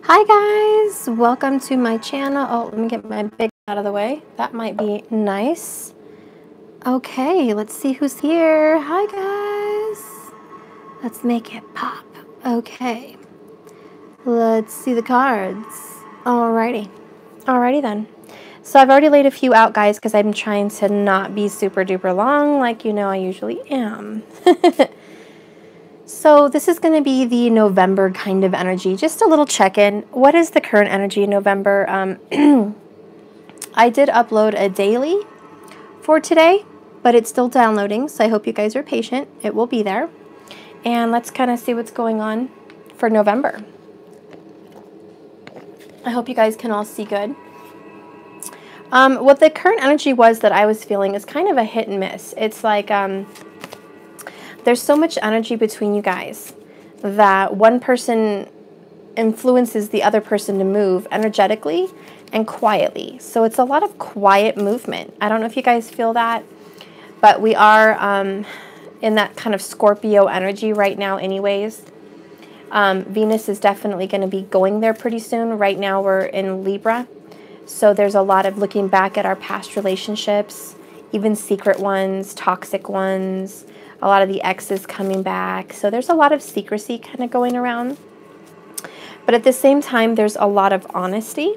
Hi guys, welcome to my channel. Oh, let me get my big out of the way. That might be nice. Okay, let's see who's here. Hi guys. Let's make it pop. Okay. Let's see the cards. Alrighty. Alrighty then. So I've already laid a few out, guys, because I'm trying to not be super duper long like you know I usually am. So this is going to be the November kind of energy. Just a little check-in. What is the current energy in November? I did upload a daily for today, but it's still downloading, so I hope you guys are patient. It will be there. And let's kind of see what's going on for November. I hope you guys can all see good. What the current energy was that I was feeling is kind of a hit and miss. It's like there's so much energy between you guys that one person influences the other person to move energetically and quietly. So it's a lot of quiet movement. I don't know if you guys feel that, but we are in that kind of Scorpio energy right now anyways. Venus is definitely going to be going there pretty soon. Right now we're in Libra. So there's a lot of looking back at our past relationships, even secret ones, toxic ones, a lot of the exes coming back. So there's a lot of secrecy kind of going around. But at the same time, there's a lot of honesty.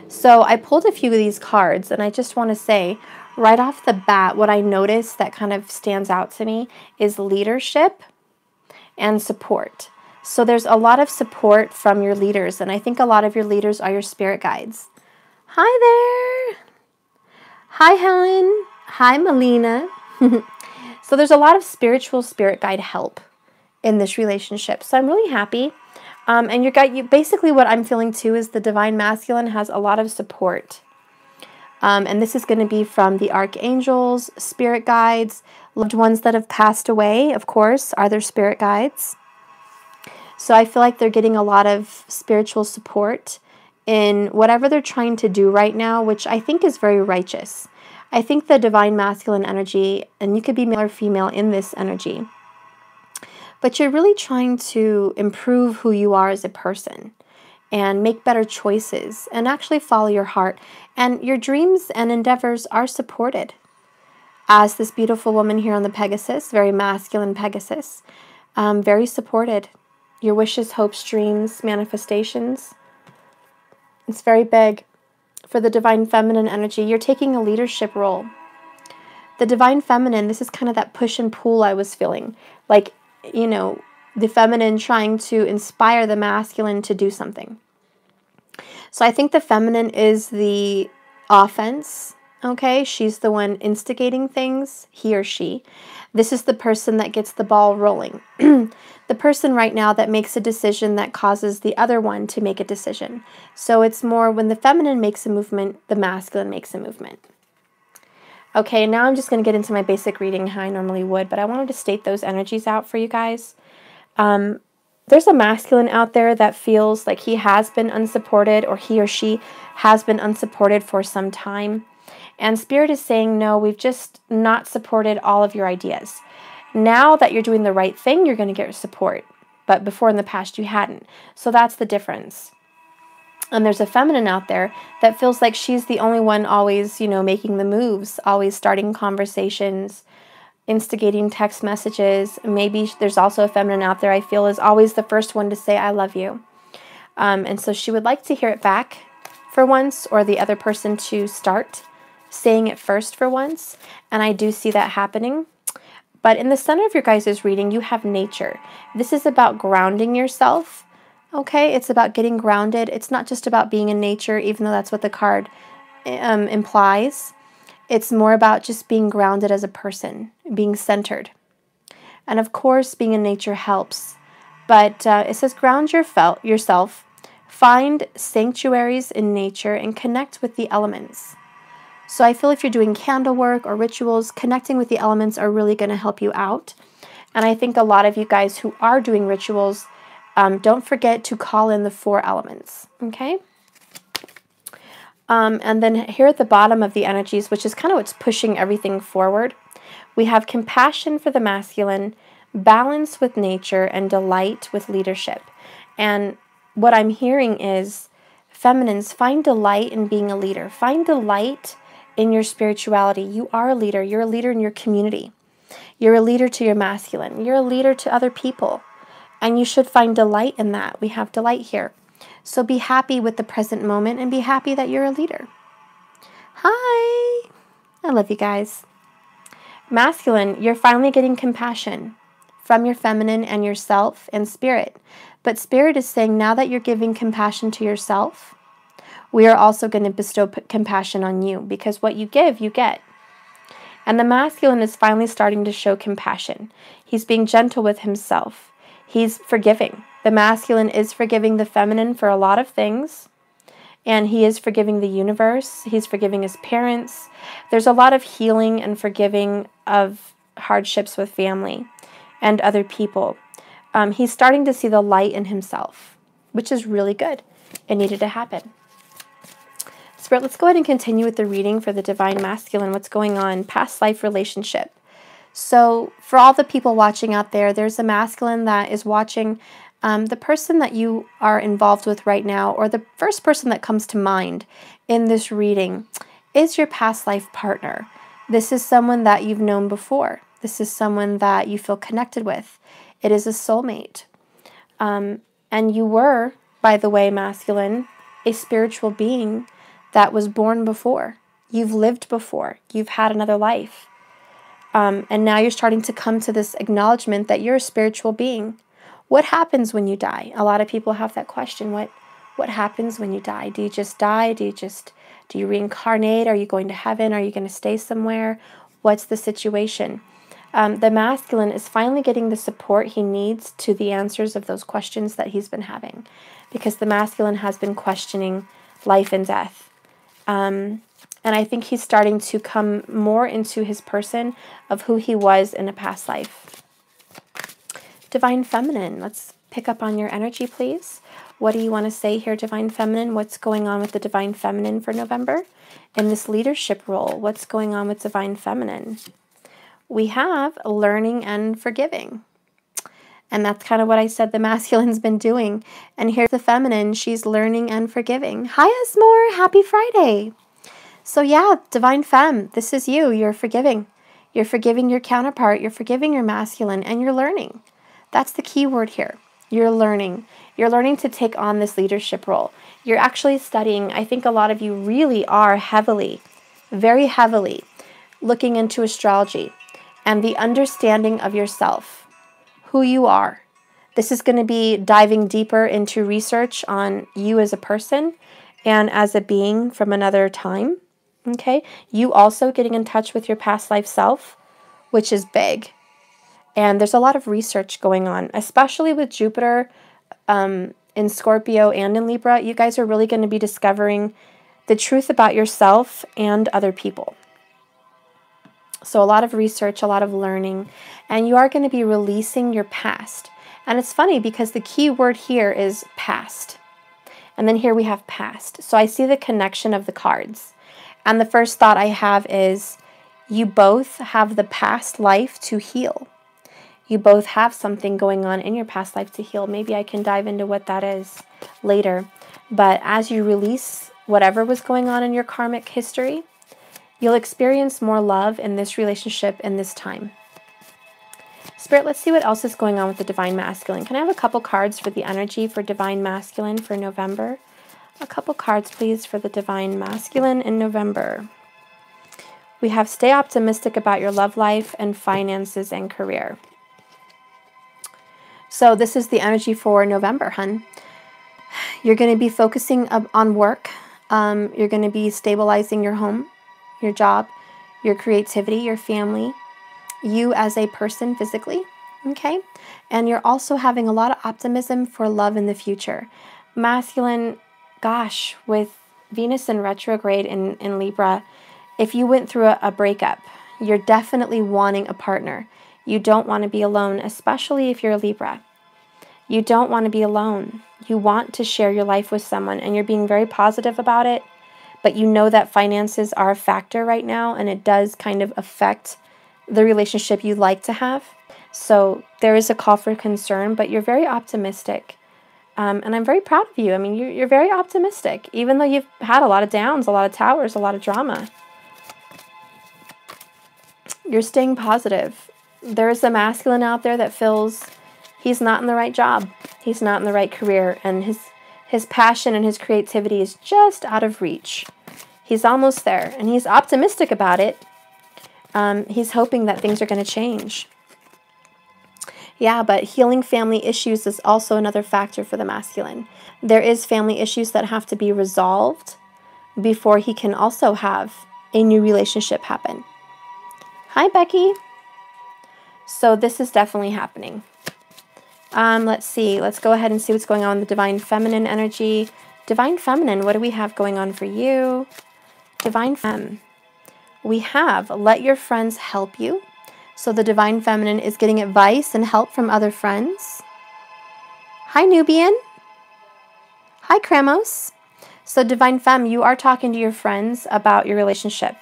So I pulled a few of these cards, and I just want to say, right off the bat, what I noticed that kind of stands out to me is leadership and support. So there's a lot of support from your leaders, and I think a lot of your leaders are your spirit guides. Hi there. Hi, Helen. Hi, Melina. So there's a lot of spiritual spirit guide help in this relationship. So I'm really happy. And you basically what I'm feeling too is the divine masculine has a lot of support. And this is going to be from the archangels, spirit guides, loved ones that have passed away, of course, are their spirit guides. So I feel like they're getting a lot of spiritual support in whatever they're trying to do right now, which I think is very righteous. I think the divine masculine energy, and you could be male or female in this energy, but you're really trying to improve who you are as a person and make better choices and actually follow your heart. And your dreams and endeavors are supported. As this beautiful woman here on the Pegasus, very masculine Pegasus, very supported. Your wishes, hopes, dreams, manifestations. It's very big. For the divine feminine energy, you're taking a leadership role. The divine feminine, this is kind of that push and pull I was feeling. Like, you know, the feminine trying to inspire the masculine to do something. So I think the feminine is the offense, okay? She's the one instigating things, he or she. This is the person that gets the ball rolling. The person right now that makes a decision that causes the other one to make a decision. So it's more when the feminine makes a movement, the masculine makes a movement. Okay, now I'm just going to get into my basic reading how I normally would, but I wanted to state those energies out for you guys. There's a masculine out there that feels like he has been unsupported, or he or she has been unsupported for some time. And Spirit is saying, no, we've just not supported all of your ideas. Now that you're doing the right thing, you're going to get support. But before in the past, you hadn't. So that's the difference. And there's a feminine out there that feels like she's the only one always, you know, making the moves, always starting conversations, instigating text messages. Maybe there's also a feminine out there I feel is always the first one to say, I love you. And so she would like to hear it back for once, or the other person to start saying it first for once. And I do see that happening. But in the center of your guys' reading, you have nature. This is about grounding yourself. Okay, it's about getting grounded. It's not just about being in nature, even though that's what the card implies. It's more about just being grounded as a person, being centered. And of course, being in nature helps. But it says ground yourself, find sanctuaries in nature, and connect with the elements. So I feel if you're doing candle work or rituals, connecting with the elements are really going to help you out. And I think a lot of you guys who are doing rituals, don't forget to call in the 4 elements, okay? And then here at the bottom of the energies, which is kind of what's pushing everything forward, we have compassion for the masculine, balance with nature, and delight with leadership. And what I'm hearing is, feminines, find delight in being a leader. Find delight in your spirituality. You are a leader. You're a leader in your community. You're a leader to your masculine. You're a leader to other people. And you should find delight in that. We have delight here. So be happy with the present moment and be happy that you're a leader. Hi. I love you guys. Masculine, you're finally getting compassion from your feminine and yourself and spirit. But spirit is saying, now that you're giving compassion to yourself, we are also going to bestow compassion on you, because what you give, you get. And the masculine is finally starting to show compassion. He's being gentle with himself. He's forgiving. The masculine is forgiving the feminine for a lot of things. And he is forgiving the universe. He's forgiving his parents. There's a lot of healing and forgiving of hardships with family and other people. He's starting to see the light in himself, which is really good. It needed to happen. Spirit, let's go ahead and continue with the reading for the Divine Masculine. What's going on? Past life relationship. So for all the people watching out there, there's a masculine that is watching. The person that you are involved with right now, or the first person that comes to mind in this reading, is your past life partner. This is someone that you've known before. This is someone that you feel connected with. It is a soulmate. And you were, by the way, masculine, a spiritual being that was born before. You've lived before. You've had another life. And now you're starting to come to this acknowledgement that you're a spiritual being. What happens when you die? A lot of people have that question. What happens when you die? Do you just die? Do you reincarnate? Are you going to heaven? Are you going to stay somewhere? What's the situation? The masculine is finally getting the support he needs to the answers of those questions that he's been having, because the masculine has been questioning life and death. And I think he's starting to come more into his person of who he was in a past life. Divine Feminine, let's pick up on your energy, please. What do you want to say here, Divine Feminine? What's going on with the Divine Feminine for November? In this leadership role, what's going on with Divine Feminine? We have learning and forgiving. And that's kind of what I said the masculine's been doing. And here's the feminine. She's learning and forgiving. Hi, Esmore. Happy Friday. So yeah, Divine Femme, this is you. You're forgiving. You're forgiving your counterpart. You're forgiving your masculine. And you're learning. That's the key word here. You're learning. You're learning to take on this leadership role. You're actually studying. I think a lot of you really are heavily, very heavily, looking into astrology and the understanding of yourself, who you are. This is going to be diving deeper into research on you as a person and as a being from another time. Okay? You also getting in touch with your past life self, which is big. And there's a lot of research going on, especially with Jupiter in Scorpio and in Libra. You guys are really going to be discovering the truth about yourself and other people. So a lot of research, a lot of learning, and you are going to be releasing your past. And it's funny because the key word here is past. And then here we have past. So I see the connection of the cards. And the first thought I have is you both have the past life to heal. You both have something going on in your past life to heal. Maybe I can dive into what that is later. But as you release whatever was going on in your karmic history, you'll experience more love in this relationship in this time. Spirit, let's see what else is going on with the Divine Masculine. Can I have a couple cards for the energy for Divine Masculine for November? A couple cards, please, for the Divine Masculine in November. We have stay optimistic about your love life and finances and career. So this is the energy for November, hun. You're going to be focusing on work. You're going to be stabilizing your home, your job, your creativity, your family, you as a person physically, okay? And you're also having a lot of optimism for love in the future. Masculine, gosh, with Venus in retrograde in Libra, if you went through a breakup, you're definitely wanting a partner. You don't want to be alone, especially if you're a Libra. You don't want to be alone. You want to share your life with someone, and you're being very positive about it, but you know that finances are a factor right now, and it does kind of affect the relationship you'd like to have. So there is a call for concern, but you're very optimistic And I'm very proud of you. I mean, you're very optimistic, even though you've had a lot of downs, a lot of towers, a lot of drama. You're staying positive. There's a masculine out there that feels he's not in the right job. He's not in the right career. And his passion and his creativity is just out of reach. He's almost there. And he's optimistic about it. He's hoping that things are going to change. Yeah, but healing family issues is also another factor for the masculine. There is family issues that have to be resolved before he can also have a new relationship happen. Hi, Becky. So this is definitely happening. Let's see. Let's go ahead and see what's going on with the Divine Feminine energy. Divine Feminine, what do we have going on for you? Divine Femme. We have let your friends help you. So the Divine Feminine is getting advice and help from other friends. Hi, Nubian. Hi, Kramos. So Divine Femme, you are talking to your friends about your relationship.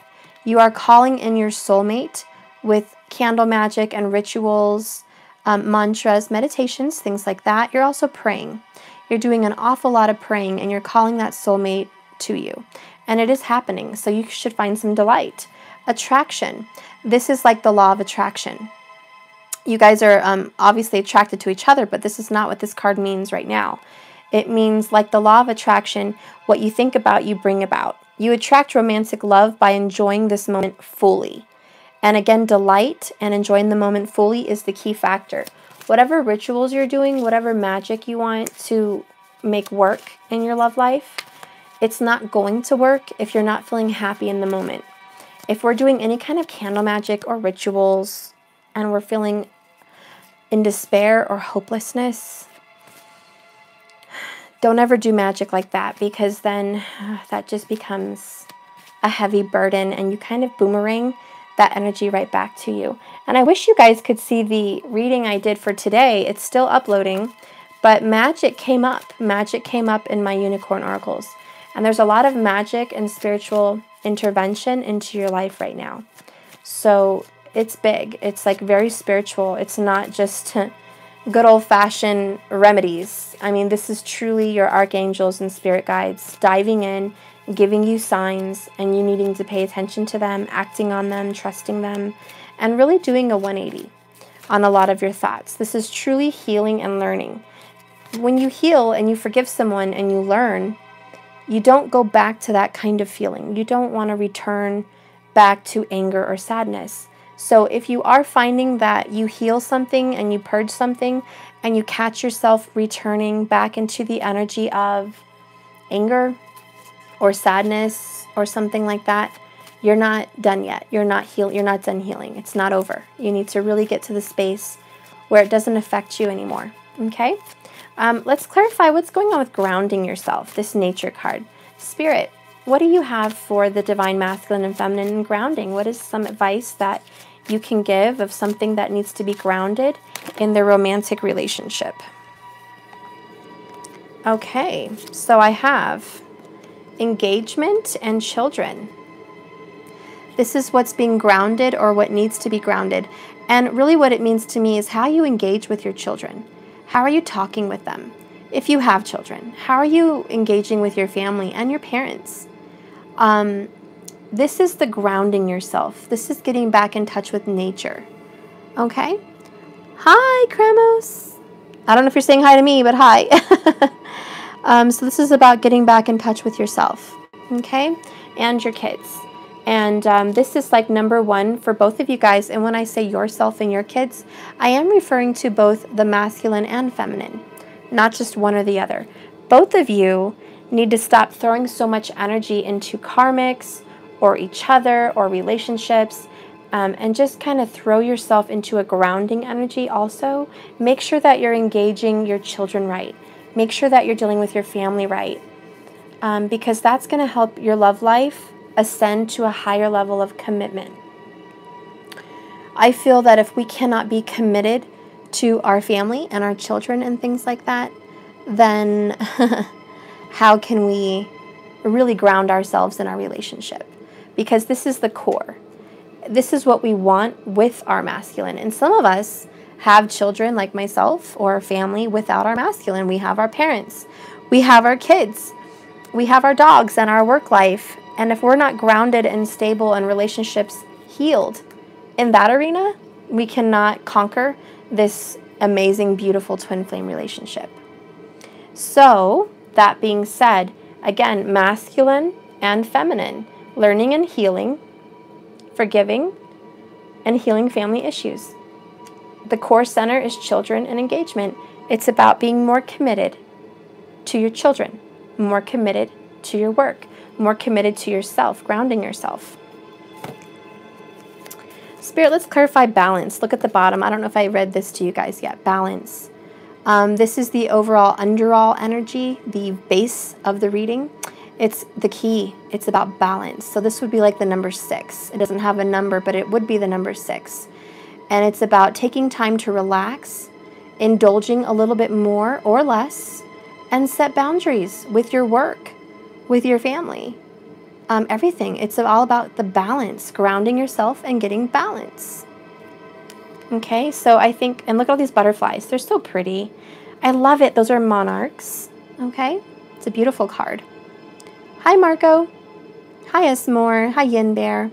You are calling in your soulmate with candle magic and rituals, mantras, meditations, things like that. You're also praying. You're doing an awful lot of praying, and you're calling that soulmate to you. And it is happening, so you should find some delight. Attraction. This is like the law of attraction. You guys are obviously attracted to each other, but this is not what this card means right now. It means, like the law of attraction, what you think about, you bring about. You attract romantic love by enjoying this moment fully. And again, delight and enjoying the moment fully is the key factor. Whatever rituals you're doing, whatever magic you want to make work in your love life, it's not going to work if you're not feeling happy in the moment. If we're doing any kind of candle magic or rituals and we're feeling in despair or hopelessness, don't ever do magic like that, because then that just becomes a heavy burden and you kind of boomerang that energy right back to you. And I wish you guys could see the reading I did for today. It's still uploading, but magic came up. Magic came up in my unicorn oracles. And there's a lot of magic and spiritual intervention into your life right now. So it's big. It's like very spiritual. It's not just good old-fashioned remedies. I mean, this is truly your archangels and spirit guides diving in, giving you signs, and you needing to pay attention to them, acting on them, trusting them, and really doing a 180 on a lot of your thoughts. This is truly healing and learning. When you heal and you forgive someone and you learn, you don't go back to that kind of feeling. You don't want to return back to anger or sadness. So if you are finding that you heal something and you purge something and you catch yourself returning back into the energy of anger or sadness or something like that, you're not done yet. You're not done healing. It's not over. You need to really get to the space where it doesn't affect you anymore. Okay? Let's clarify what's going on with grounding yourself, this nature card. Spirit, what do you have for the divine masculine and feminine and grounding? What is some advice that you can give of something that needs to be grounded in their romantic relationship? Okay, so I have engagement and children. This is what's being grounded or what needs to be grounded. And really what it means to me is how you engage with your children. How are you talking with them? If you have children, how are you engaging with your family and your parents? This is the grounding yourself. This is getting back in touch with nature. Okay? Hi, Kramos. I don't know if you're saying hi to me, but hi. So this is about getting back in touch with yourself. Okay? And your kids. And this is like number one for both of you guys. And when I say yourself and your kids, I am referring to both the masculine and feminine, not just one or the other. Both of you need to stop throwing so much energy into karmics or each other or relationships, and just kind of throw yourself into a grounding energy also. Make sure that you're engaging your children right. Make sure that you're dealing with your family right, because that's going to help your love life ascend to a higher level of commitment. I feel that if we cannot be committed to our family and our children and things like that, then how can we really ground ourselves in our relationship? Because this is the core. This is what we want with our masculine. And some of us have children like myself or a family without our masculine. We have our parents. We have our kids. We have our dogs and our work life. And if we're not grounded and stable and relationships healed in that arena, we cannot conquer this amazing, beautiful twin flame relationship. So, that being said, again, masculine and feminine, learning and healing, forgiving, and healing family issues. The core center is children and engagement. It's about being more committed to your children, more committed to your work, more committed to yourself, grounding yourself. Spirit, let's clarify balance. Look at the bottom. I don't know if I read this to you guys yet. Balance. This is the overall underall energy, the base of the reading. It's the key. It's about balance. So this would be like the number 6. It doesn't have a number, but it would be the number 6. And it's about taking time to relax, indulging a little bit more or less, and set boundaries with your work, with your family, everything. It's all about the balance, grounding yourself and getting balance. Okay, so I think, and look at all these butterflies. They're so pretty. I love it. Those are monarchs. Okay, it's a beautiful card. Hi, Marco. Hi, Esmore. Hi, Yin Bear.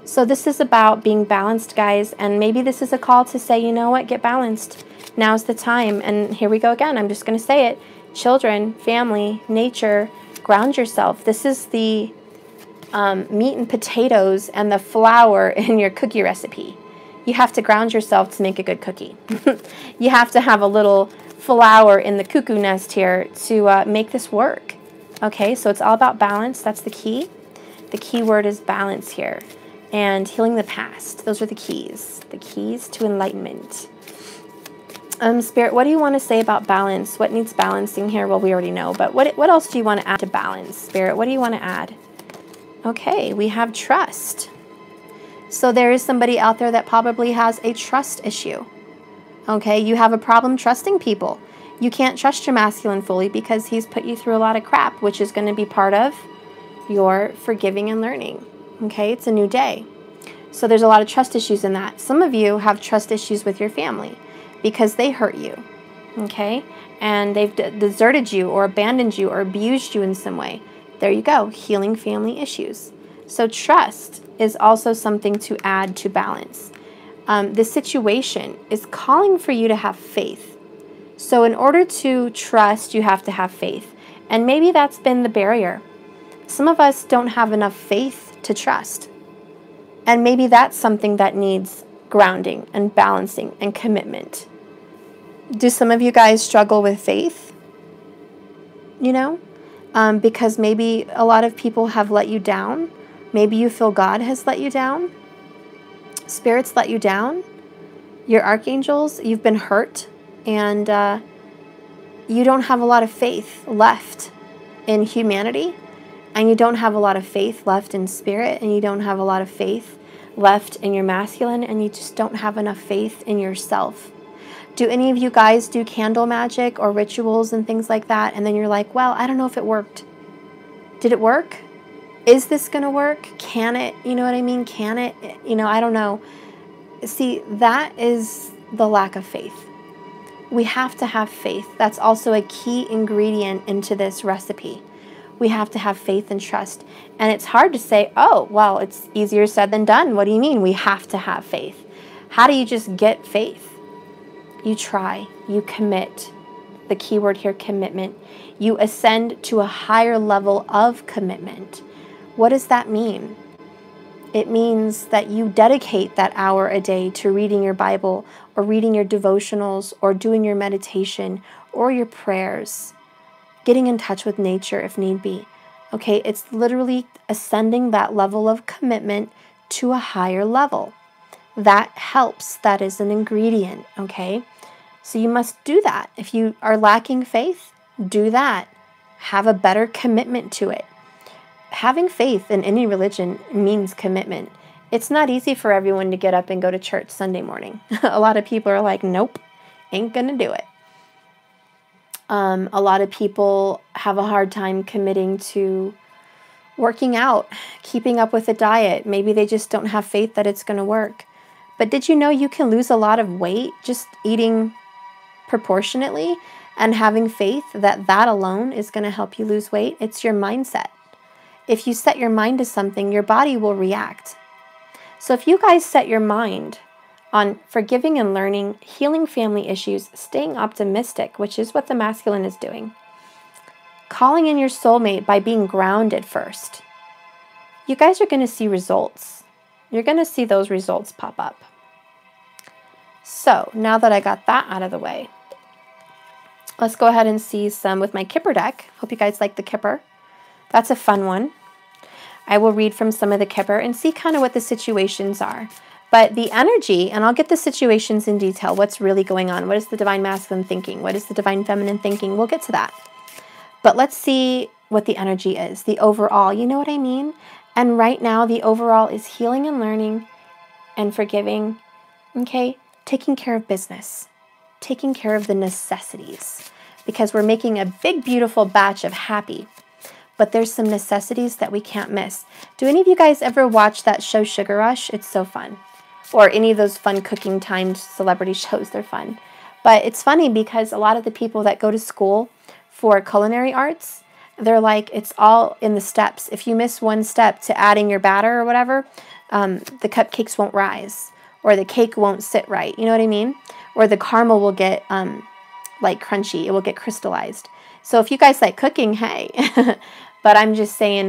So this is about being balanced, guys, and maybe this is a call to say, you know what, get balanced. Now's the time. And here we go again. I'm just going to say it. Children, family, nature, ground yourself. This is the meat and potatoes and the flour in your cookie recipe. You have to ground yourself to make a good cookie. You have to have a little flour in the cuckoo nest here to make this work. Okay, so it's all about balance. That's the key. The key word is balance here. And healing the past. Those are the keys. The keys to enlightenment. Spirit, what do you want to say about balance? What needs balancing here? Well, we already know. But what else do you want to add to balance? Spirit, what do you want to add? Okay, we have trust. So there is somebody out there that probably has a trust issue. Okay, you have a problem trusting people. You can't trust your masculine fully because he's put you through a lot of crap, which is going to be part of your forgiving and learning. Okay, it's a new day. So there's a lot of trust issues in that. Some of you have trust issues with your family because they hurt you. Okay, and they've deserted you or abandoned you or abused you in some way. There you go, healing family issues. So trust is also something to add to balance. The situation is calling for you to have faith. So in order to trust, you have to have faith. And maybe that's been the barrier. Some of us don't have enough faith to trust. And maybe that's something that needs grounding and balancing and commitment. Do some of you guys struggle with faith? You know? Because maybe a lot of people have let you down. Maybe you feel God has let you down. Spirits let you down. Your archangels, you've been hurt. And you don't have a lot of faith left in humanity. And you don't have a lot of faith left in spirit. And you don't have a lot of faith left in your masculine. And you just don't have enough faith in yourself. Do any of you guys do candle magic or rituals and things like that? And then you're like, well, I don't know if it worked. Did it work? Is this going to work? Can it? You know what I mean? Can it? You know, I don't know. See, that is the lack of faith. We have to have faith. That's also a key ingredient into this recipe. We have to have faith and trust. And it's hard to say, oh, well, it's easier said than done. What do you mean we have to have faith? How do you just get faith? You try. You commit. The key word here, commitment. You ascend to a higher level of commitment. What does that mean? It means that you dedicate that hour a day to reading your Bible or reading your devotionals or doing your meditation or your prayers, getting in touch with nature if need be. Okay, it's literally ascending that level of commitment to a higher level. That helps. That is an ingredient, okay? So you must do that. If you are lacking faith, do that. Have a better commitment to it. Having faith in any religion means commitment. It's not easy for everyone to get up and go to church Sunday morning. A lot of people are like, nope, ain't gonna do it. A lot of people have a hard time committing to working out, keeping up with a diet. Maybe they just don't have faith that it's going to work. But did you know you can lose a lot of weight just eating proportionately and having faith that that alone is going to help you lose weight? It's your mindset. If you set your mind to something, your body will react. So if you guys set your mind on forgiving and learning, healing family issues, staying optimistic, which is what the masculine is doing, calling in your soulmate by being grounded first, you guys are going to see results. You're going to see those results pop up. So now that I got that out of the way, let's go ahead and see some with my Kipper deck. Hope you guys like the Kipper. That's a fun one. I will read from some of the Kipper and see kind of what the situations are. But the energy, and I'll get the situations in detail, what's really going on. What is the divine masculine thinking? What is the divine feminine thinking? We'll get to that. But let's see what the energy is, the overall, you know what I mean? And right now, the overall is healing and learning and forgiving, okay? Taking care of business, taking care of the necessities, because we're making a big, beautiful batch of happy, but there's some necessities that we can't miss. Do any of you guys ever watch that show Sugar Rush? It's so fun. Or any of those fun cooking timed celebrity shows, they're fun. But it's funny because a lot of the people that go to school for culinary arts, they're like, it's all in the steps. If you miss one step to adding your batter or whatever, the cupcakes won't rise, or the cake won't sit right. You know what I mean? Or the caramel will get like crunchy. It will get crystallized. So if you guys like cooking, hey. But I'm just saying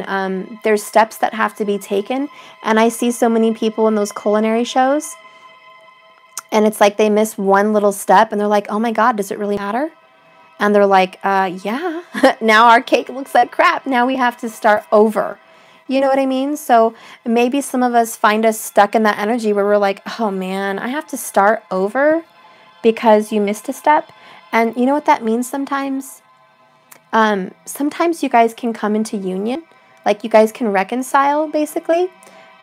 there's steps that have to be taken. And I see so many people in those culinary shows, and it's like they miss one little step, and they're like, oh my God, does it really matter? And they're like, yeah, now our cake looks like crap. Now we have to start over. You know what I mean? So maybe some of us find us stuck in that energy where we're like, oh man, I have to start over because you missed a step. And you know what that means sometimes? Sometimes you guys can come into union, like you guys can reconcile basically,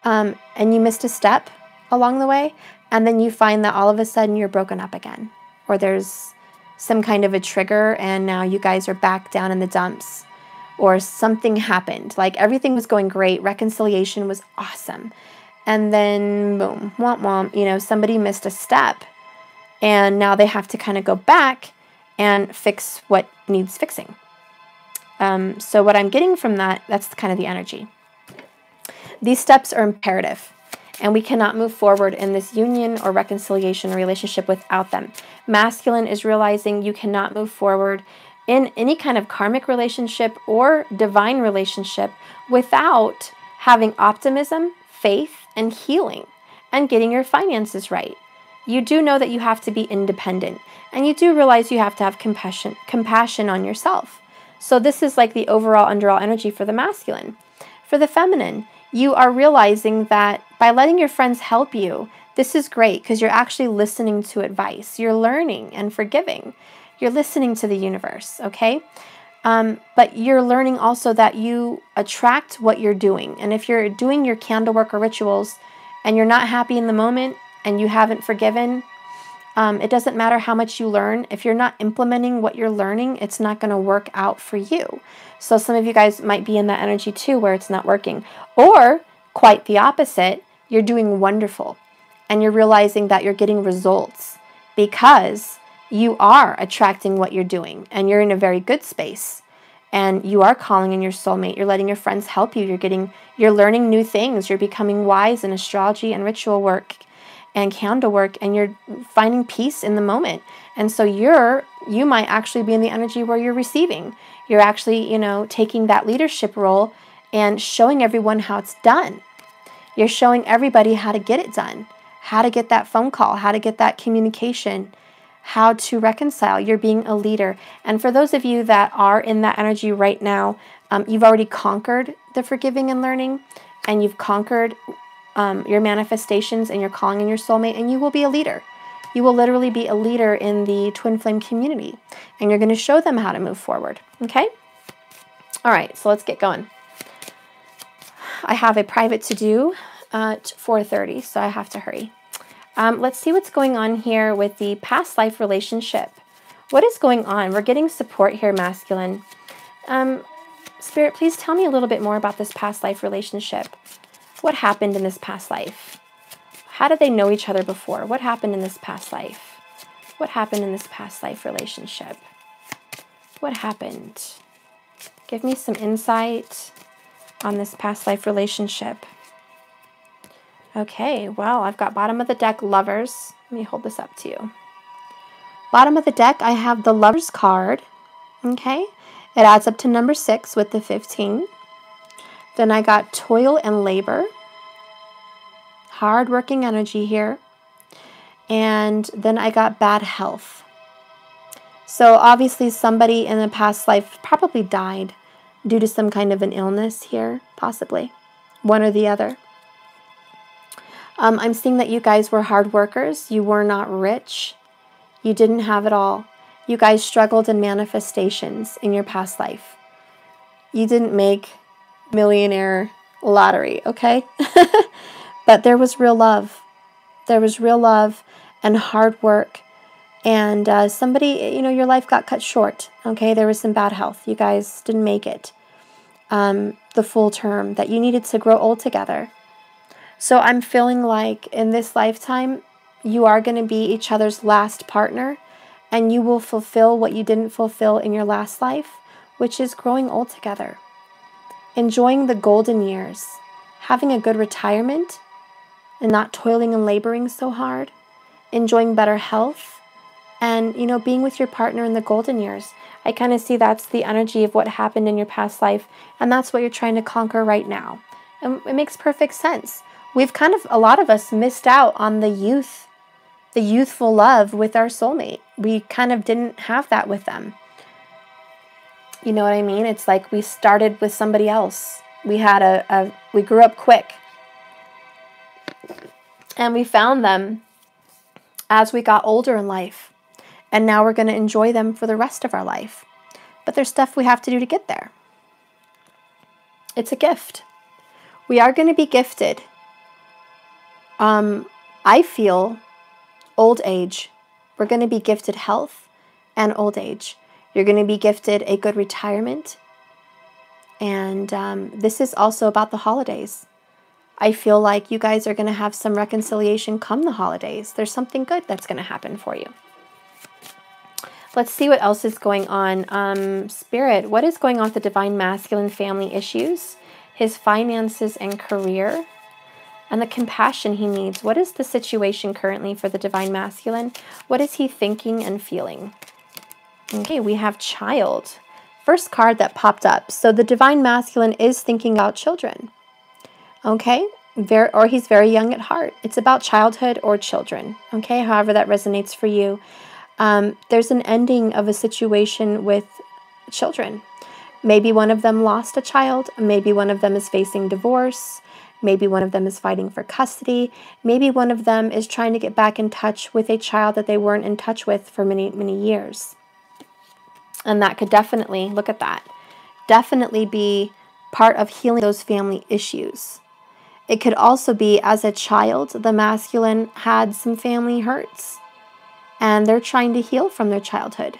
and you missed a step along the way. And then you find that all of a sudden you're broken up again, or there's some kind of a trigger and now you guys are back down in the dumps, or something happened. Like everything was going great. Reconciliation was awesome. And then boom, womp womp, you know, somebody missed a step and now they have to kind of go back and fix what needs fixing. So what I'm getting from that, that's kind of the energy. These steps are imperative, and we cannot move forward in this union or reconciliation relationship without them. Masculine is realizing you cannot move forward in any kind of karmic relationship or divine relationship without having optimism, faith, and healing, and getting your finances right. You do know that you have to be independent, and you do realize you have to have compassion on yourself. So this is like the overall underall energy for the masculine. For the feminine, you are realizing that by letting your friends help you, this is great because you're actually listening to advice. You're learning and forgiving. You're listening to the universe, okay? But you're learning also that you attract what you're doing. And if you're doing your candle work or rituals and you're not happy in the moment and you haven't forgiven, it doesn't matter how much you learn. If you're not implementing what you're learning, it's not going to work out for you. So some of you guys might be in that energy too where it's not working. Or quite the opposite, you're doing wonderful and you're realizing that you're getting results because you are attracting what you're doing and you're in a very good space and you are calling in your soulmate. You're letting your friends help you. You're learning new things. You're becoming wise in astrology and ritual work and candle work, and you're finding peace in the moment. And so you might actually be in the energy where you're receiving. You're actually, taking that leadership role and showing everyone how it's done. You're showing everybody how to get it done, how to get that phone call, how to get that communication, how to reconcile. You're being a leader. And for those of you that are in that energy right now, you've already conquered the forgiving and learning, and you've conquered your manifestations, and you're calling in your soulmate, and you will be a leader. You will literally be a leader in the twin flame community, and you're going to show them how to move forward. Okay? All right, so let's get going. I have a private to do at 4:30, so I have to hurry. Let's see what's going on here with the past life relationship. What is going on? We're getting support here, masculine. Spirit, please tell me a little bit more about this past life relationship. What happened in this past life? How did they know each other before? What happened in this past life? What happened in this past life relationship? What happened? Give me some insight on this past life relationship. Okay, well, I've got bottom of the deck, Lovers. Let me hold this up to you. Bottom of the deck, I have the Lovers card. Okay, it adds up to number 6 with the 15. Then I got Toil and Labor. Hard-working energy here. And then I got Bad Health. So obviously somebody in the past life probably died due to some kind of an illness here, possibly. One or the other. I'm seeing that you guys were hard workers. You were not rich. You didn't have it all. You guys struggled in manifestations in your past life. You didn't make millionaire lottery, okay? But there was real love. There was real love and hard work. And somebody, your life got cut short, okay? There was some bad health. You guys didn't make it the full term, that you needed to grow old together. So I'm feeling like in this lifetime, you are going to be each other's last partner, and you will fulfill what you didn't fulfill in your last life, which is growing old together, enjoying the golden years, having a good retirement, and not toiling and laboring so hard, enjoying better health, and, being with your partner in the golden years. I kind of see that's the energy of what happened in your past life, and that's what you're trying to conquer right now. And it makes perfect sense. We've a lot of us missed out on the youthful love with our soulmate. We kind of didn't have that with them. You know what I mean? It's like we started with somebody else. We had we grew up quick. And we found them as we got older in life. And now we're going to enjoy them for the rest of our life. But there's stuff we have to do to get there. It's a gift. We are going to be gifted. I feel old age. We're going to be gifted health and old age. You're going to be gifted a good retirement. And this is also about the holidays. I feel like you guys are going to have some reconciliation come the holidays. There's something good that's going to happen for you. Let's see what else is going on. Spirit, what is going on with the Divine Masculine family issues, his finances and career, and the compassion he needs? What is the situation currently for the Divine Masculine? What is he thinking and feeling? Okay, we have Child. First card that popped up. So the Divine Masculine is thinking about children. Okay, or he's very young at heart. It's about childhood or children. Okay, however that resonates for you. There's an ending of a situation with children. Maybe one of them lost a child. Maybe one of them is facing divorce. Maybe one of them is fighting for custody. Maybe one of them is trying to get back in touch with a child that they weren't in touch with for many, many years. And that could definitely, look at that, definitely be part of healing those family issues. It could also be, as a child, the masculine had some family hurts, and they're trying to heal from their childhood.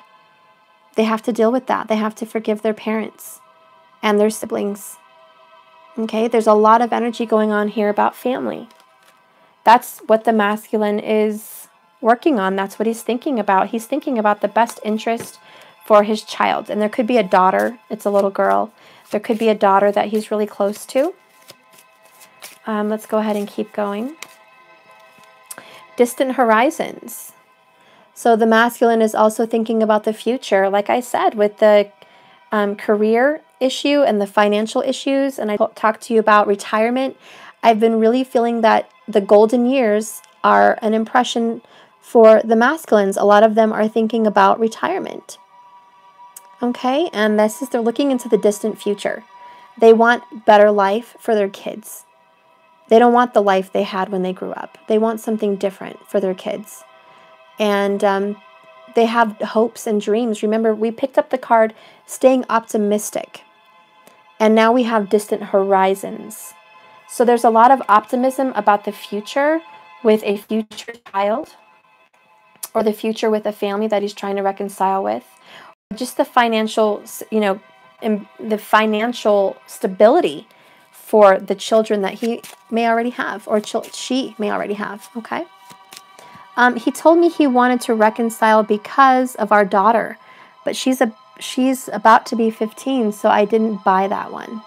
They have to deal with that. They have to forgive their parents and their siblings. Okay, there's a lot of energy going on here about family. That's what the masculine is working on. That's what he's thinking about. He's thinking about the best interest for his child. And there could be a daughter. It's a little girl. There could be a daughter that he's really close to. Let's go ahead and keep going. Distant horizons. So the masculine is also thinking about the future. Like I said, with the career issue and the financial issues, and I talked to you about retirement, I've been really feeling that the golden years are an impression for the masculines. A lot of them are thinking about retirement. Okay, and this is, they're looking into the distant future. They want better life for their kids. They don't want the life they had when they grew up. They want something different for their kids. And they have hopes and dreams. Remember, we picked up the card staying optimistic. And now we have distant horizons. So there's a lot of optimism about the future with a future child, or the future with a family that he's trying to reconcile with. Just the financial, the financial stability for the children that he may already have, or she may already have, okay? He told me he wanted to reconcile because of our daughter, but she's about to be 15, so I didn't buy that one.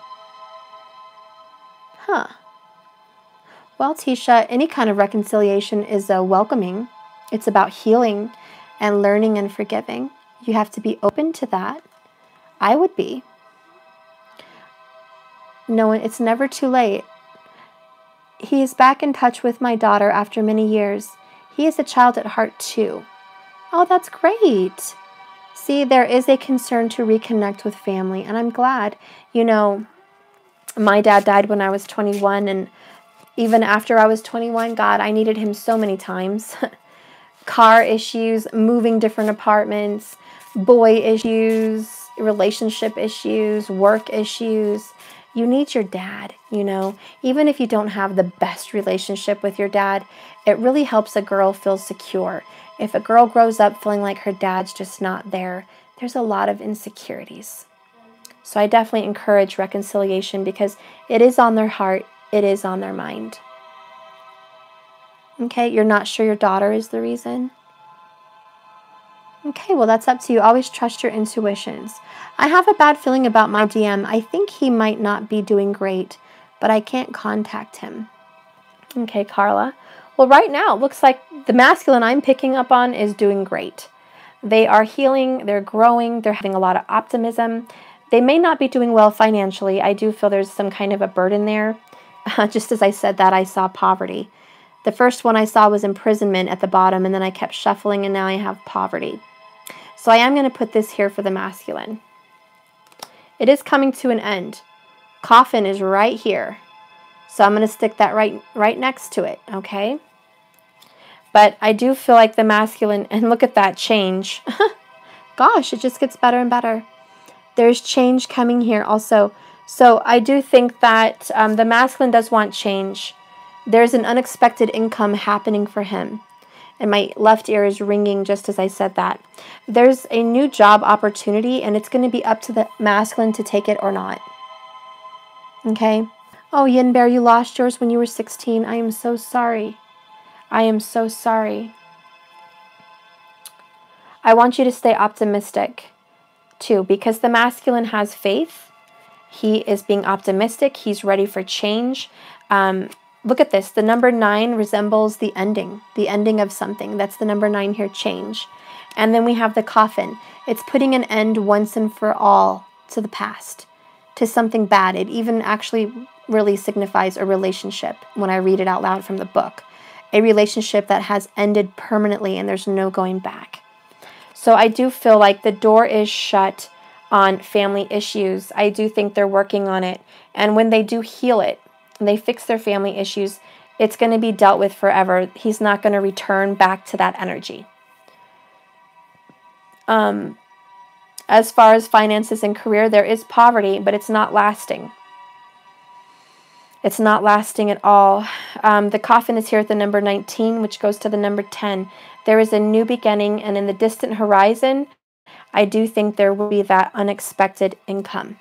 Huh. Well, Tisha, any kind of reconciliation is welcoming. It's about healing and learning and forgiving. You have to be open to that. I would be. No, it's never too late. He is back in touch with my daughter after many years. He is a child at heart too. Oh, that's great. See, there is a concern to reconnect with family, and I'm glad. You know, my dad died when I was 21, and even after I was 21, God, I needed him so many times. Car issues, moving different apartments, boy issues, relationship issues, work issues. You need your dad, you know. Even if you don't have the best relationship with your dad, it really helps a girl feel secure. If a girl grows up feeling like her dad's just not there, there's a lot of insecurities. So I definitely encourage reconciliation because it is on their heart, it is on their mind. Okay, you're not sure your daughter is the reason? Okay, well, that's up to you. Always trust your intuitions. I have a bad feeling about my DM. I think he might not be doing great, but I can't contact him. Okay, Carla. Well, right now, it looks like the masculine I'm picking up on is doing great. They are healing, they're growing, they're having a lot of optimism. They may not be doing well financially. I do feel there's some kind of a burden there. Just as I said that, I saw poverty. The first one I saw was imprisonment at the bottom, and then I kept shuffling, and now I have poverty. So I am going to put this here for the masculine. It is coming to an end. Coffin is right here. So I'm going to stick that right next to it, okay? But I do feel like the masculine, and look at that change. Gosh, it just gets better and better. There's change coming here also. So I do think that the masculine does want change. There's an unexpected income happening for him. And my left ear is ringing just as I said that. There's a new job opportunity, and it's going to be up to the masculine to take it or not. Okay? Oh, Yin Bear, you lost yours when you were 16. I am so sorry. I am so sorry. I want you to stay optimistic, too, because the masculine has faith. He is being optimistic. He's ready for change. Look at this. The number 9 resembles the ending of something. That's the number 9 here, change. And then we have the coffin. It's putting an end once and for all to the past, to something bad. It even actually really signifies a relationship when I read it out loud from the book. A relationship that has ended permanently and there's no going back. So I do feel like the door is shut on family issues. I do think they're working on it. And when they do heal it, and they fix their family issues, it's going to be dealt with forever. He's not going to return back to that energy. As far as finances and career, there is poverty, but it's not lasting. It's not lasting at all. The coffin is here at the number 19, which goes to the number 10. There is a new beginning, and in the distant horizon, I do think there will be that unexpected income.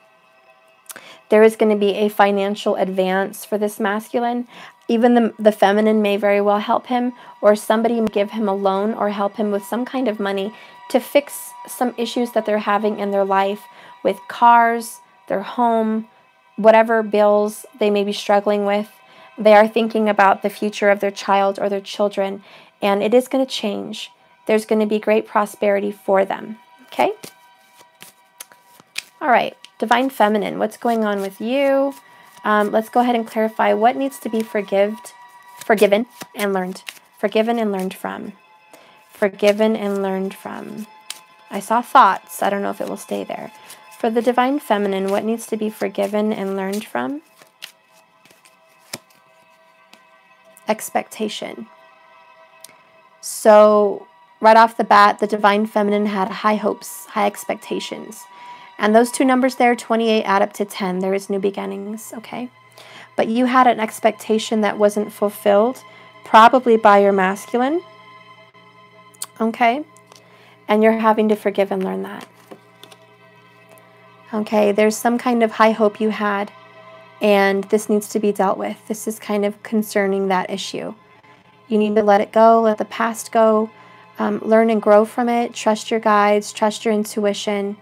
There is going to be a financial advance for this masculine. Even the feminine may very well help him, or somebody may give him a loan or help him with some kind of money to fix some issues that they're having in their life with cars, their home, whatever bills they may be struggling with. They are thinking about the future of their child or their children, and it is going to change. There's going to be great prosperity for them. Okay? All right. Divine Feminine, what's going on with you? Let's go ahead and clarify what needs to be forgiven and learned. Forgiven and learned from. Forgiven and learned from. I saw thoughts. I don't know if it will stay there. For the Divine Feminine, what needs to be forgiven and learned from? Expectation. So right off the bat, the Divine Feminine had high hopes, high expectations. And those two numbers there, 28, add up to 10. There is new beginnings, okay? But you had an expectation that wasn't fulfilled, probably by your masculine, okay? And you're having to forgive and learn that. Okay, there's some kind of high hope you had, And this needs to be dealt with. This is kind of concerning that issue. You need to let it go, let the past go, learn and grow from it, trust your guides, trust your intuition,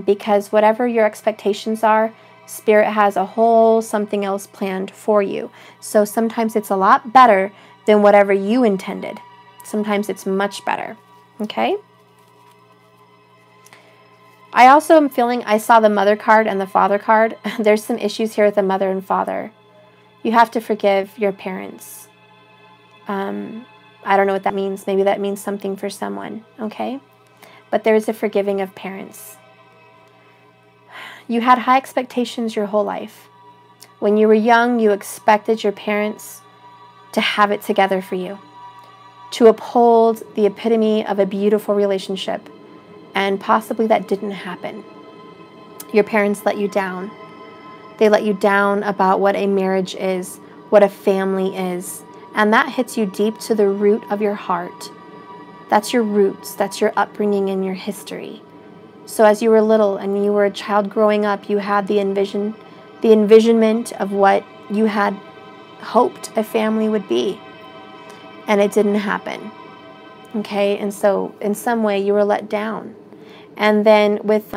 because whatever your expectations are, Spirit has a whole something else planned for you. So sometimes it's a lot better than whatever you intended. Sometimes it's much better, okay? I also am feeling, I saw the mother card and the father card. There's some issues here with the mother and father. You have to forgive your parents. I don't know what that means. Maybe that means something for someone, okay? But there is a forgiving of parents. You had high expectations your whole life. When you were young, you expected your parents to have it together for you, to uphold the epitome of a beautiful relationship, and possibly that didn't happen. Your parents let you down. They let you down about what a marriage is, what a family is, and that hits you deep to the root of your heart. That's your roots, that's your upbringing and your history. So as you were little and you were a child growing up, you had the envisionment of what you had hoped a family would be, and it didn't happen, okay? And so in some way you were let down. And then with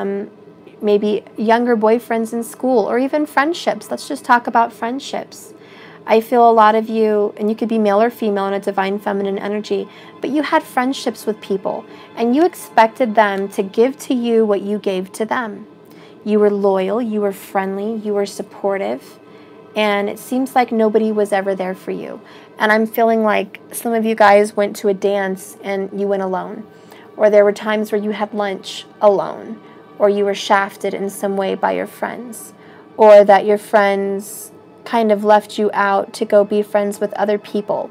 maybe younger boyfriends in school, or even friendships, let's just talk about friendships. I feel a lot of you, and you could be male or female in a divine feminine energy, but you had friendships with people, and you expected them to give to you what you gave to them. You were loyal, you were friendly, you were supportive, and it seems like nobody was ever there for you. And I'm feeling like some of you guys went to a dance and you went alone, or there were times where you had lunch alone, or you were shafted in some way by your friends, or that your friends kind of left you out to go be friends with other people.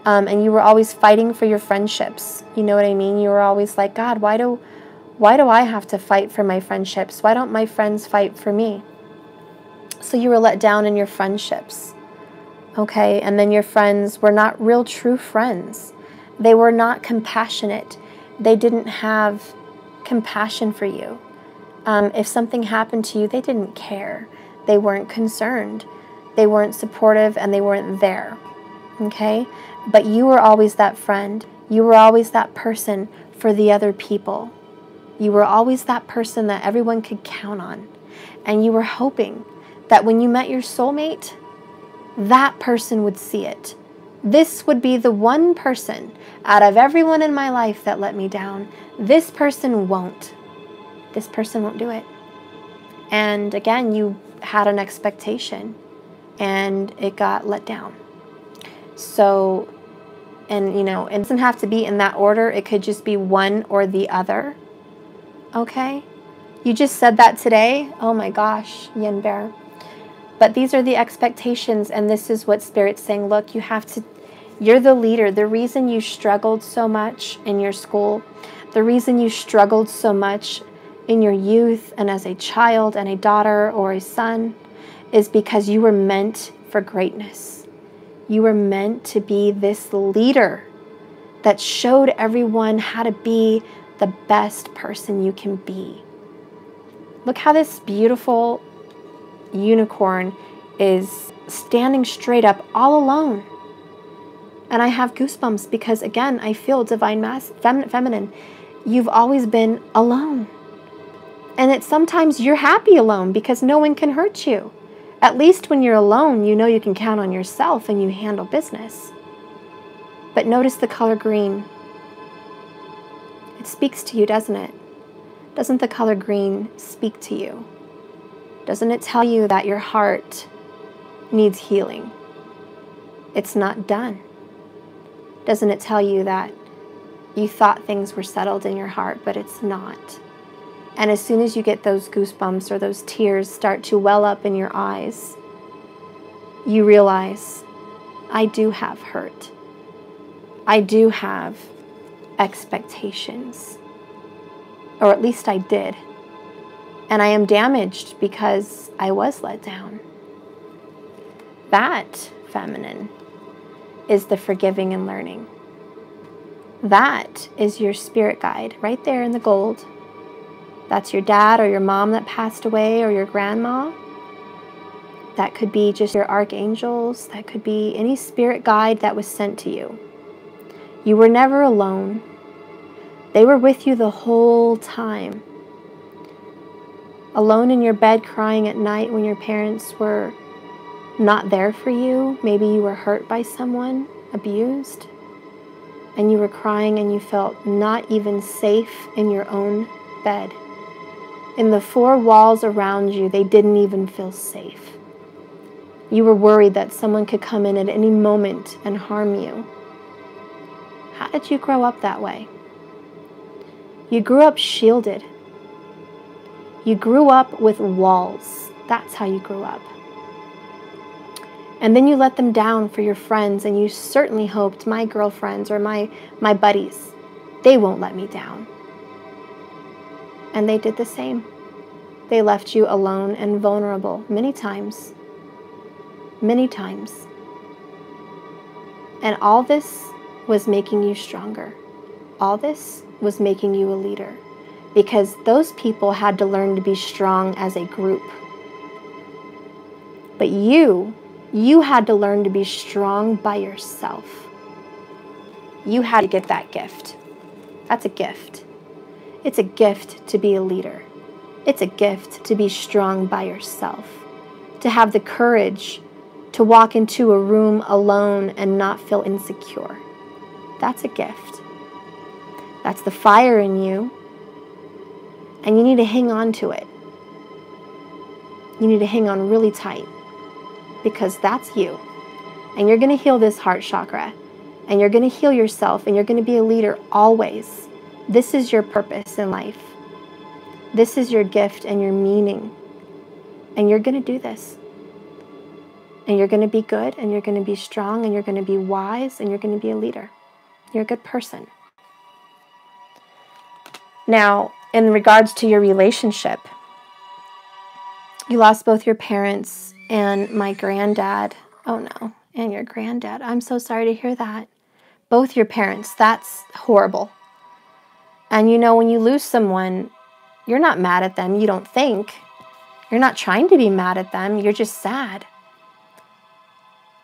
And you were always fighting for your friendships. You know what I mean? You were always like, God, why do I have to fight for my friendships? Why don't my friends fight for me? So you were let down in your friendships. Okay? And then your friends were not real true friends. They were not compassionate. They didn't have compassion for you. If something happened to you, they didn't care. They weren't concerned. They weren't supportive, and they weren't there. Okay? But you were always that friend. You were always that person for the other people. You were always that person that everyone could count on. And you were hoping that when you met your soulmate, that person would see it. This would be the one person out of everyone in my life that let me down. This person won't. This person won't do it. And again, you had an expectation and it got let down. So, and you know, it doesn't have to be in that order. It could just be one or the other. Okay? You just said that today. Oh my gosh, Yin Bear. But these are the expectations, and this is what Spirit's saying. Look, you're the leader. The reason you struggled so much in your school, the reason you struggled so much in your youth and as a child and a daughter or a son, is because you were meant for greatness. You were meant to be this leader that showed everyone how to be the best person you can be. Look how this beautiful unicorn is standing straight up all alone. And I have goosebumps because, again, I feel divine feminine. You've always been alone. And it's sometimes you're happy alone because no one can hurt you. At least when you're alone, you know you can count on yourself and you handle business. But notice the color green. It speaks to you, doesn't it? Doesn't the color green speak to you? Doesn't it tell you that your heart needs healing? It's not done. Doesn't it tell you that you thought things were settled in your heart, but it's not? And as soon as you get those goosebumps or those tears start to well up in your eyes, you realize, I do have hurt. I do have expectations. Or at least I did. And I am damaged because I was let down. That, feminine, is the forgiving and learning. That is your spirit guide right there in the gold. That's your dad or your mom that passed away or your grandma. That could be just your archangels. That could be any spirit guide that was sent to you. You were never alone. They were with you the whole time. Alone in your bed crying at night when your parents were not there for you. Maybe you were hurt by someone, abused, and you were crying and you felt not even safe in your own bed. In the four walls around you, they didn't even feel safe. You were worried that someone could come in at any moment and harm you. How did you grow up that way? You grew up shielded. You grew up with walls. That's how you grew up. And then you let them down for your friends, and you certainly hoped, my girlfriends or my buddies, they won't let me down. And they did the same. They left you alone and vulnerable many times. Many times. And all this was making you stronger. All this was making you a leader. Because those people had to learn to be strong as a group. But you had to learn to be strong by yourself. You had to get that gift. That's a gift. It's a gift to be a leader. It's a gift to be strong by yourself. To have the courage to walk into a room alone and not feel insecure. That's a gift. That's the fire in you. And you need to hang on to it. You need to hang on really tight. Because that's you. And you're going to heal this heart chakra. And you're going to heal yourself. And you're going to be a leader always. This is your purpose in life. This is your gift and your meaning. And you're going to do this. And you're going to be good. And you're going to be strong. And you're going to be wise. And you're going to be a leader. You're a good person. Now, in regards to your relationship, you lost both your parents and my granddad. Oh no, and your granddad. I'm so sorry to hear that. Both your parents, that's horrible. And you know, when you lose someone, you're not mad at them, you don't think. You're not trying to be mad at them, you're just sad.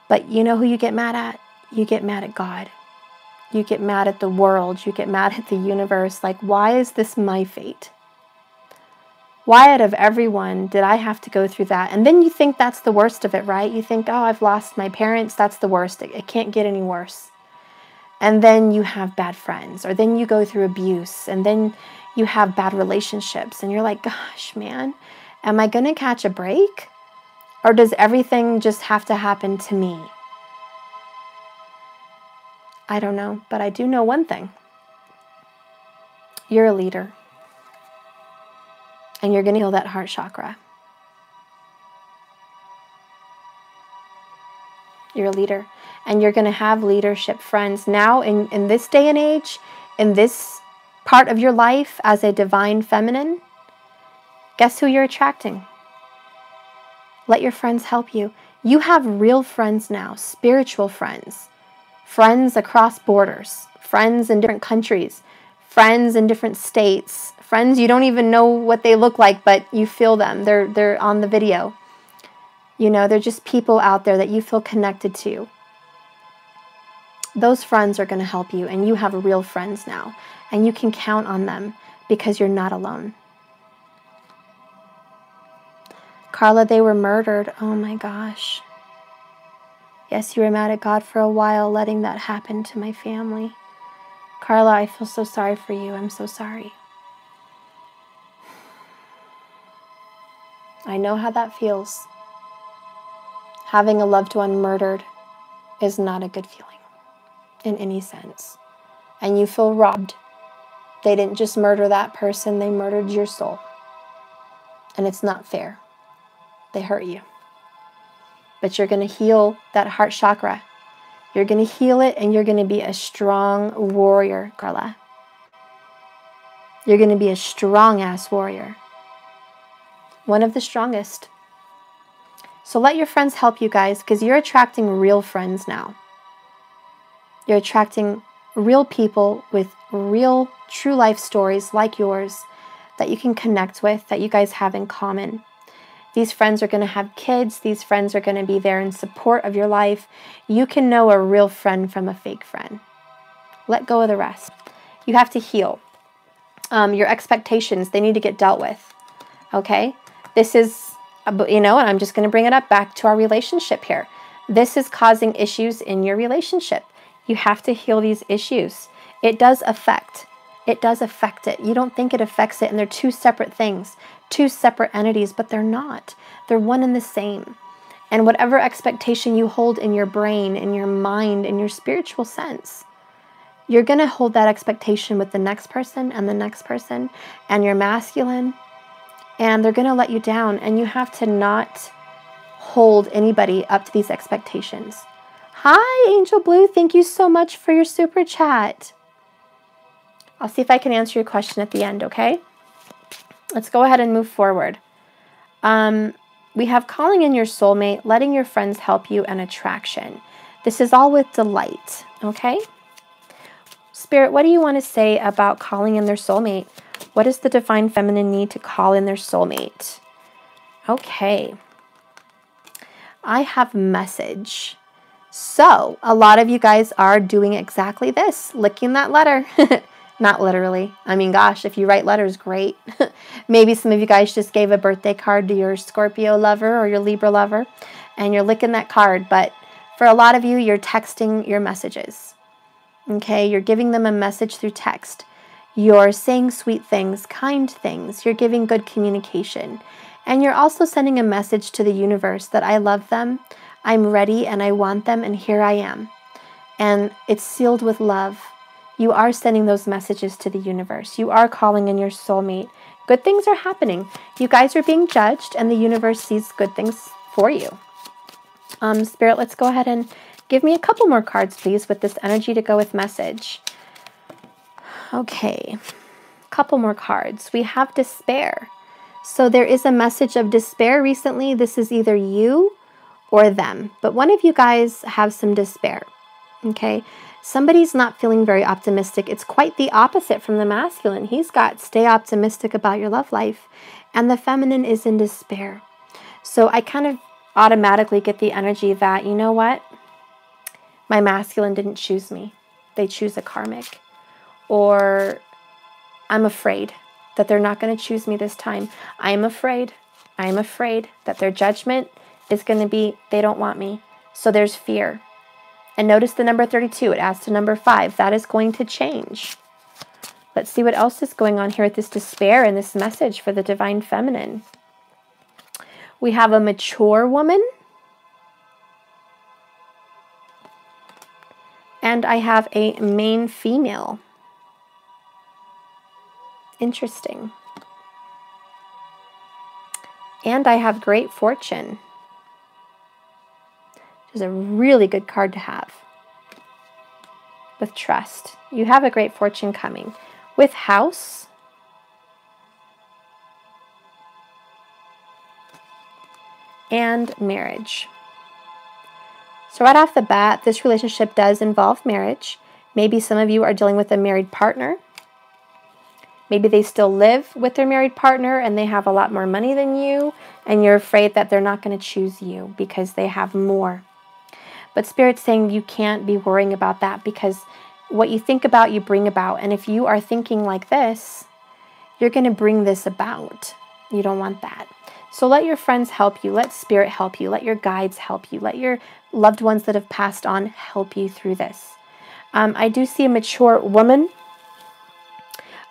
But you know who you get mad at? You get mad at God. You get mad at the world. You get mad at the universe. Like, why is this my fate? Why out of everyone did I have to go through that? And then you think that's the worst of it, right? You think, oh, I've lost my parents. That's the worst. It can't get any worse. And then you have bad friends. Or then you go through abuse. And then you have bad relationships. And you're like, gosh, man, am I going to catch a break? Or does everything just have to happen to me? I don't know, but I do know one thing. You're a leader. And you're going to heal that heart chakra. You're a leader. And you're going to have leadership friends. Now, in this day and age, in this part of your life as a divine feminine, guess who you're attracting? Let your friends help you. You have real friends now, spiritual friends. Friends across borders, friends in different countries, friends in different states, friends you don't even know what they look like, but you feel them. They're on the video. You know, they're just people out there that you feel connected to. Those friends are going to help you, and you have real friends now, and you can count on them because you're not alone. Carla, they were murdered. Oh my gosh. Yes, you were mad at God for a while, letting that happen to my family. Carla, I feel so sorry for you. I'm so sorry. I know how that feels. Having a loved one murdered is not a good feeling in any sense. And you feel robbed. They didn't just murder that person, they murdered your soul. And it's not fair. They hurt you. But you're going to heal that heart chakra. You're going to heal it, and you're going to be a strong warrior, Carla. You're going to be a strong-ass warrior. One of the strongest. So let your friends help you guys, because you're attracting real friends now. You're attracting real people with real, true life stories like yours that you can connect with, that you guys have in common. These friends are going to have kids. These friends are going to be there in support of your life. You can know a real friend from a fake friend. Let go of the rest. You have to heal. Your expectations, they need to get dealt with. Okay? This is, you know, and I'm just going to bring it up back to our relationship here. This is causing issues in your relationship. You have to heal these issues. It does affect. It does affect it. You don't think it affects it, and they're two separate things, two separate entities, but they're not. They're one and the same. And whatever expectation you hold in your brain, in your mind, in your spiritual sense, you're going to hold that expectation with the next person and the next person and your masculine, and they're going to let you down, and you have to not hold anybody up to these expectations. Hi, Angel Blue. Thank you so much for your super chat. I'll see if I can answer your question at the end, okay? Let's go ahead and move forward. We have calling in your soulmate, letting your friends help you, and attraction. This is all with delight, okay? Spirit, what do you want to say about calling in their soulmate? What does the divine feminine need to call in their soulmate? Okay. I have message. So, a lot of you guys are doing exactly this, licking that letter. Not literally. I mean, gosh, if you write letters, great. Maybe some of you guys just gave a birthday card to your Scorpio lover or your Libra lover, and you're licking that card. But for a lot of you, you're texting your messages. Okay, you're giving them a message through text. You're saying sweet things, kind things. You're giving good communication. And you're also sending a message to the universe that I love them, I'm ready, and I want them, and here I am. And it's sealed with love. You are sending those messages to the universe. You are calling in your soulmate. Good things are happening. You guys are being judged, and the universe sees good things for you. Spirit, let's go ahead and give me a couple more cards, please, with this energy to go with message. Okay, a couple more cards. We have despair. So there is a message of despair recently. This is either you or them, but one of you guys have some despair, okay? Somebody's not feeling very optimistic. It's quite the opposite from the masculine. He's got stay optimistic about your love life, and the feminine is in despair. So I kind of automatically get the energy that, you know what? My masculine didn't choose me. They choose a karmic. Or I'm afraid that they're not going to choose me this time. I'm afraid that their judgment is going to be, they don't want me. So there's fear. And notice the number 32, it adds to number 5. That is going to change. Let's see what else is going on here with this despair and this message for the divine feminine. We have a mature woman. And I have a main female. Interesting. And I have great fortune. Which is a really good card to have. With trust. You have a great fortune coming. With house. And marriage. So right off the bat, this relationship does involve marriage. Maybe some of you are dealing with a married partner. Maybe they still live with their married partner and they have a lot more money than you, and you're afraid that they're not going to choose you because they have more. But Spirit's saying you can't be worrying about that, because what you think about, you bring about. And if you are thinking like this, you're going to bring this about. You don't want that. So let your friends help you. Let Spirit help you. Let your guides help you. Let your loved ones that have passed on help you through this. I do see a mature woman.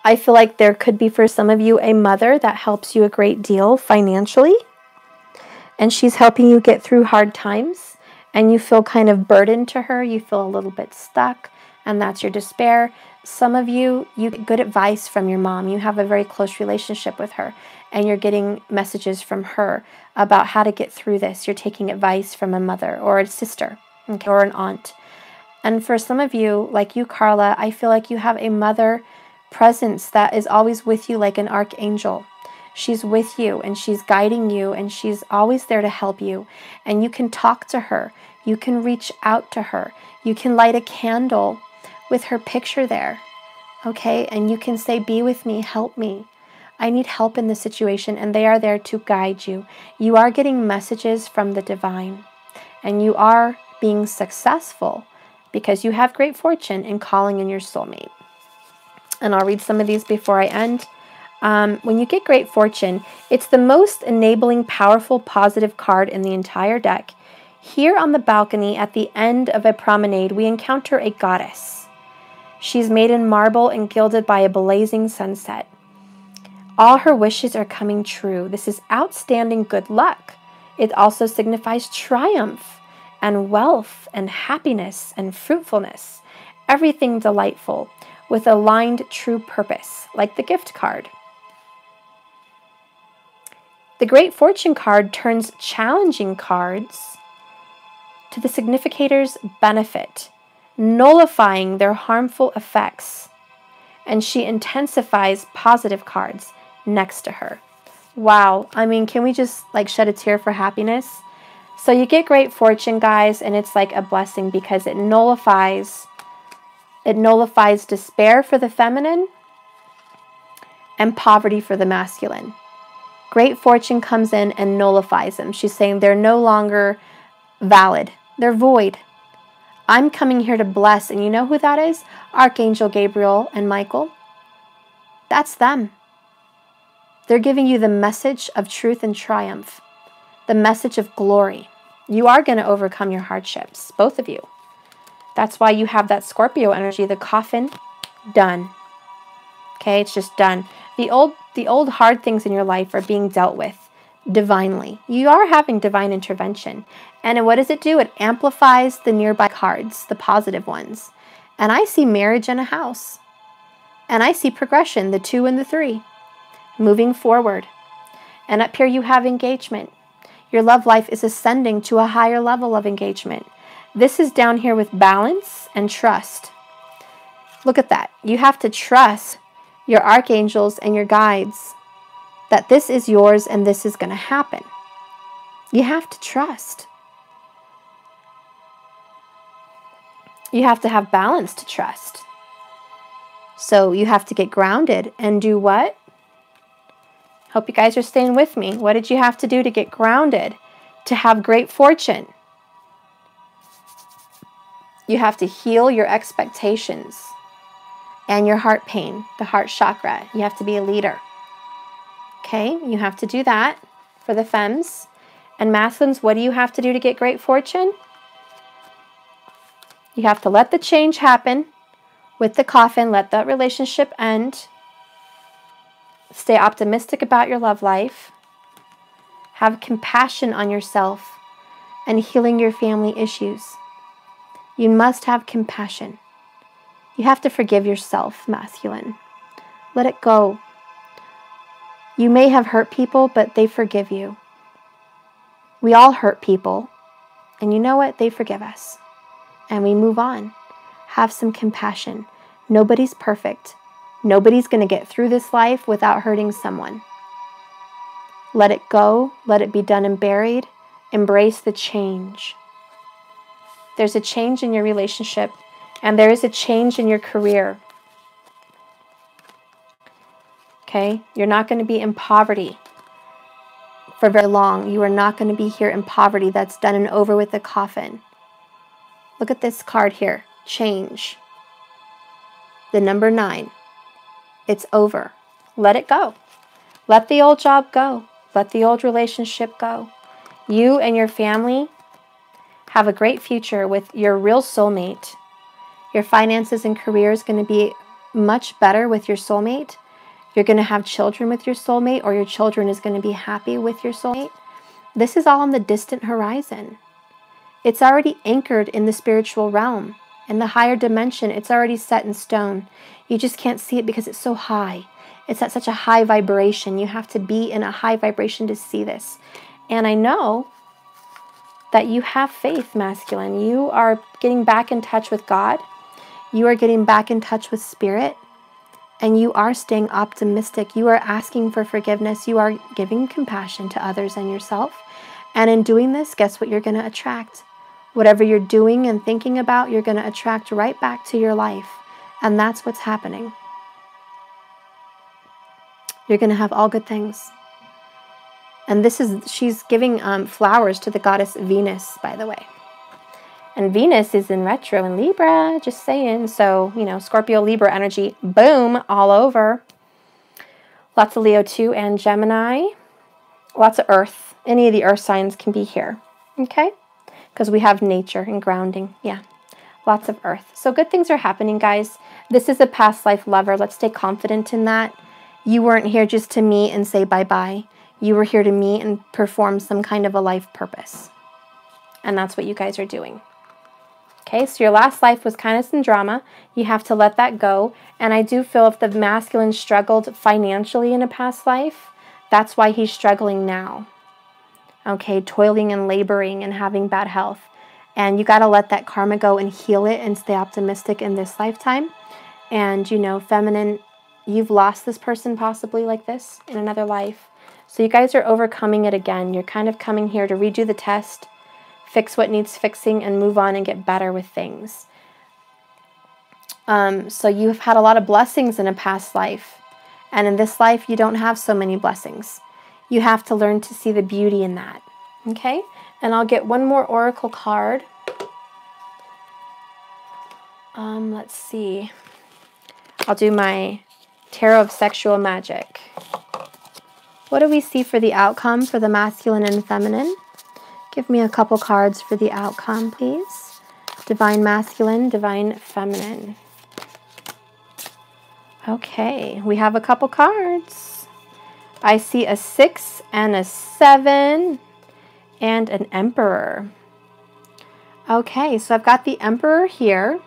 I feel like there could be for some of you a mother that helps you a great deal financially. And she's helping you get through hard times. And you feel kind of burdened to her. You feel a little bit stuck. And that's your despair. Some of you, you get good advice from your mom. You have a very close relationship with her. And you're getting messages from her about how to get through this. You're taking advice from a mother or a sister, okay, or an aunt. And for some of you, like you, Carla, I feel like you have a mother presence that is always with you like an archangel. She's with you and she's guiding you and she's always there to help you. And you can talk to her. You can reach out to her. You can light a candle with her picture there, okay? And you can say, be with me, help me. I need help in this situation, and they are there to guide you. You are getting messages from the divine, and you are being successful because you have great fortune in calling in your soulmate. And I'll read some of these before I end. When you get great fortune, it's the most enabling, powerful, positive card in the entire deck. Here on the balcony at the end of a promenade, we encounter a goddess. She's made in marble and gilded by a blazing sunset. All her wishes are coming true. This is outstanding good luck. It also signifies triumph and wealth and happiness and fruitfulness. Everything delightful with aligned true purpose, like the gift card. The Great Fortune card turns challenging cards to the significator's benefit, nullifying their harmful effects, and she intensifies positive cards next to her. Wow, I mean, can we just like shed a tear for happiness? So you get great fortune, guys, and it's like a blessing because it nullifies despair for the feminine and poverty for the masculine. Great fortune comes in and nullifies them. She's saying they're no longer valid. They're void. I'm coming here to bless, and you know who that is? Archangel Gabriel and Michael. That's them. They're giving you the message of truth and triumph, the message of glory. You are going to overcome your hardships, both of you. That's why you have that Scorpio energy, the coffin, done. Okay, it's just done. The old hard things in your life are being dealt with divinely. You are having divine intervention. And what does it do? It amplifies the nearby cards, the positive ones. And I see marriage and a house. And I see progression, the 2 and the 3, moving forward. And up here you have engagement. Your love life is ascending to a higher level of engagement. This is down here with balance and trust. Look at that. You have to trust your archangels and your guides that this is yours and this is going to happen. You have to trust. You have to have balance to trust. So you have to get grounded and do what? Hope you guys are staying with me. What did you have to do to get grounded? To have great fortune. You have to heal your expectations and your heart pain, the heart chakra. You have to be a leader. Okay, you have to do that for the femmes. And masculines, what do you have to do to get great fortune? You have to let the change happen with the coffin. Let that relationship end. Stay optimistic about your love life. Have compassion on yourself and healing your family issues. You must have compassion. You have to forgive yourself, masculine. Let it go. You may have hurt people, but they forgive you. We all hurt people. And you know what? They forgive us. And we move on. Have some compassion. Nobody's perfect. Nobody's going to get through this life without hurting someone. Let it go. Let it be done and buried. Embrace the change. There's a change in your relationship, and there is a change in your career. Okay? You're not going to be in poverty for very long. You are not going to be here in poverty. That's done and over with the coffin. Look at this card here. Change. The number 9. It's over. Let it go. Let the old job go. Let the old relationship go. You and your family have a great future with your real soulmate. Your finances and career is going to be much better with your soulmate. You're going to have children with your soulmate, or your children is going to be happy with your soulmate. This is all on the distant horizon. It's already anchored in the spiritual realm. In the higher dimension, it's already set in stone. You just can't see it because it's so high. It's at such a high vibration. You have to be in a high vibration to see this. And I know that you have faith, masculine. You are getting back in touch with God. You are getting back in touch with spirit. And you are staying optimistic. You are asking for forgiveness. You are giving compassion to others and yourself. And in doing this, guess what you're going to attract? Whatever you're doing and thinking about, you're going to attract right back to your life. And that's what's happening. You're going to have all good things. And she's giving flowers to the goddess Venus, by the way. And Venus is in retro in Libra, just saying. So, you know, Scorpio, Libra energy, boom, all over. Lots of Leo too, and Gemini. Lots of Earth. Any of the Earth signs can be here, okay? Because we have nature and grounding, yeah. Lots of Earth. So good things are happening, guys. This is a past life lover. Let's stay confident in that. You weren't here just to meet and say bye-bye. You were here to meet and perform some kind of a life purpose. And that's what you guys are doing. Okay, so your last life was kind of some drama. You have to let that go. And I do feel if the masculine struggled financially in a past life, that's why he's struggling now. Okay, toiling and laboring and having bad health. And you got to let that karma go and heal it and stay optimistic in this lifetime. And, you know, feminine, you've lost this person possibly like this in another life. So you guys are overcoming it again. You're kind of coming here to redo the test, fix what needs fixing, and move on and get better with things. So you've had a lot of blessings in a past life. And in this life, you don't have so many blessings. You have to learn to see the beauty in that. Okay? And I'll get one more oracle card. Let's see. I'll do my Tarot of Sexual Magic. What do we see for the outcome for the masculine and feminine? Give me a couple cards for the outcome, please. Divine Masculine, Divine Feminine. Okay, we have a couple cards. I see a 6 and a 7 and an Emperor. Okay, so I've got the Emperor here,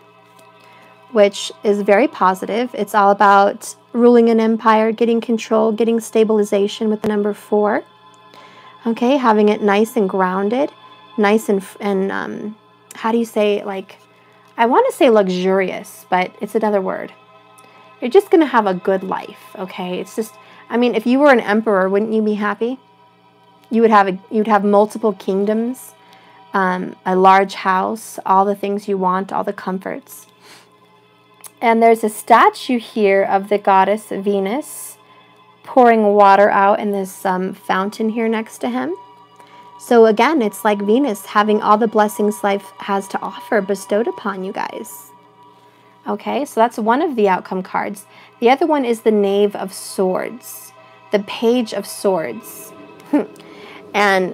which is very positive. It's all about ruling an empire, getting control, getting stabilization with the number 4. Okay, having it nice and grounded, nice and how do you say, like, I want to say luxurious, but it's another word. You're just going to have a good life, okay? It's just, I mean, if you were an emperor, wouldn't you be happy? You'd have multiple kingdoms, a large house, all the things you want, all the comforts. And there's a statue here of the goddess Venus pouring water out in this fountain here next to him. So again, it's like Venus having all the blessings life has to offer bestowed upon you guys. Okay, so that's one of the outcome cards. The other one is the Knave of Swords, the Page of Swords. And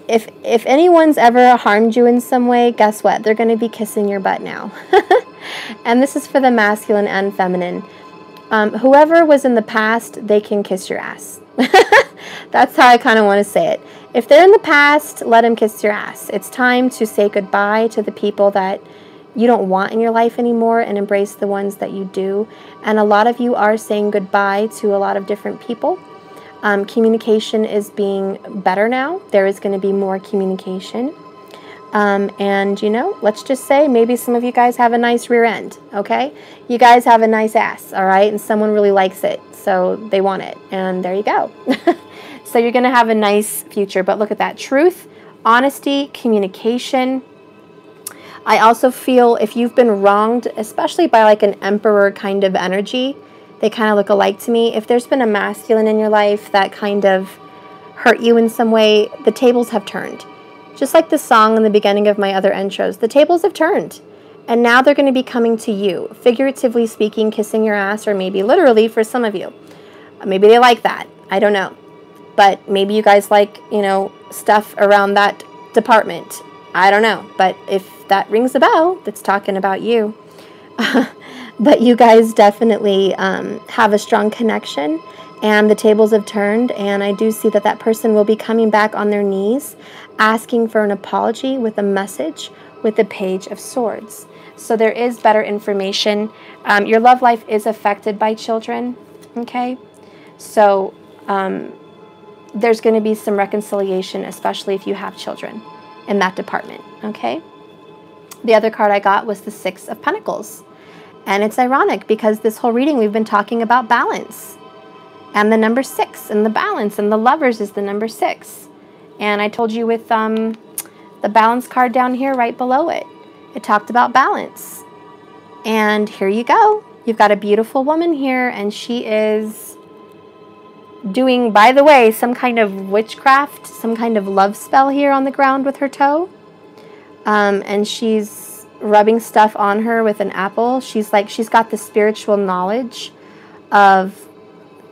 if anyone's ever harmed you in some way, guess what? They're going to be kissing your butt now. And this is for the masculine and feminine. Whoever was in the past, they can kiss your ass. That's how I kind of want to say it. If they're in the past, let them kiss your ass. It's time to say goodbye to the people that you don't want in your life anymore and embrace the ones that you do. And a lot of you are saying goodbye to a lot of different people. Communication is being better now. There is going to be more communication. And, you know, let's just say maybe some of you guys have a nice rear end, okay? You guys have a nice ass, all right? And someone really likes it, so they want it. And there you go. So you're going to have a nice future. But look at that. Truth, honesty, communication. I also feel if you've been wronged, especially by like an emperor kind of energy, they kind of look alike to me. If there's been a masculine in your life that kind of hurt you in some way, the tables have turned. Just like the song in the beginning of my other intros, the tables have turned. And now they're going to be coming to you, figuratively speaking, kissing your ass, or maybe literally for some of you. Maybe they like that. I don't know. But maybe you guys like, you know, stuff around that department. I don't know. But if that rings a bell, that's talking about you. But you guys definitely have a strong connection, and the tables have turned, and I do see that that person will be coming back on their knees, asking for an apology with a message with the Page of Swords. So there is better information. Your love life is affected by children, okay? So there's going to be some reconciliation, especially if you have children in that department, okay? The other card I got was the Six of Pentacles. And it's ironic because this whole reading we've been talking about balance. And the number 6 and the balance, and the Lovers is the number 6. And I told you with the balance card down here right below it, it talked about balance. And here you go. You've got a beautiful woman here, and she is doing, by the way, some kind of witchcraft, some kind of love spell here on the ground with her toe. And she's rubbing stuff on her with an apple. She's got the spiritual knowledge of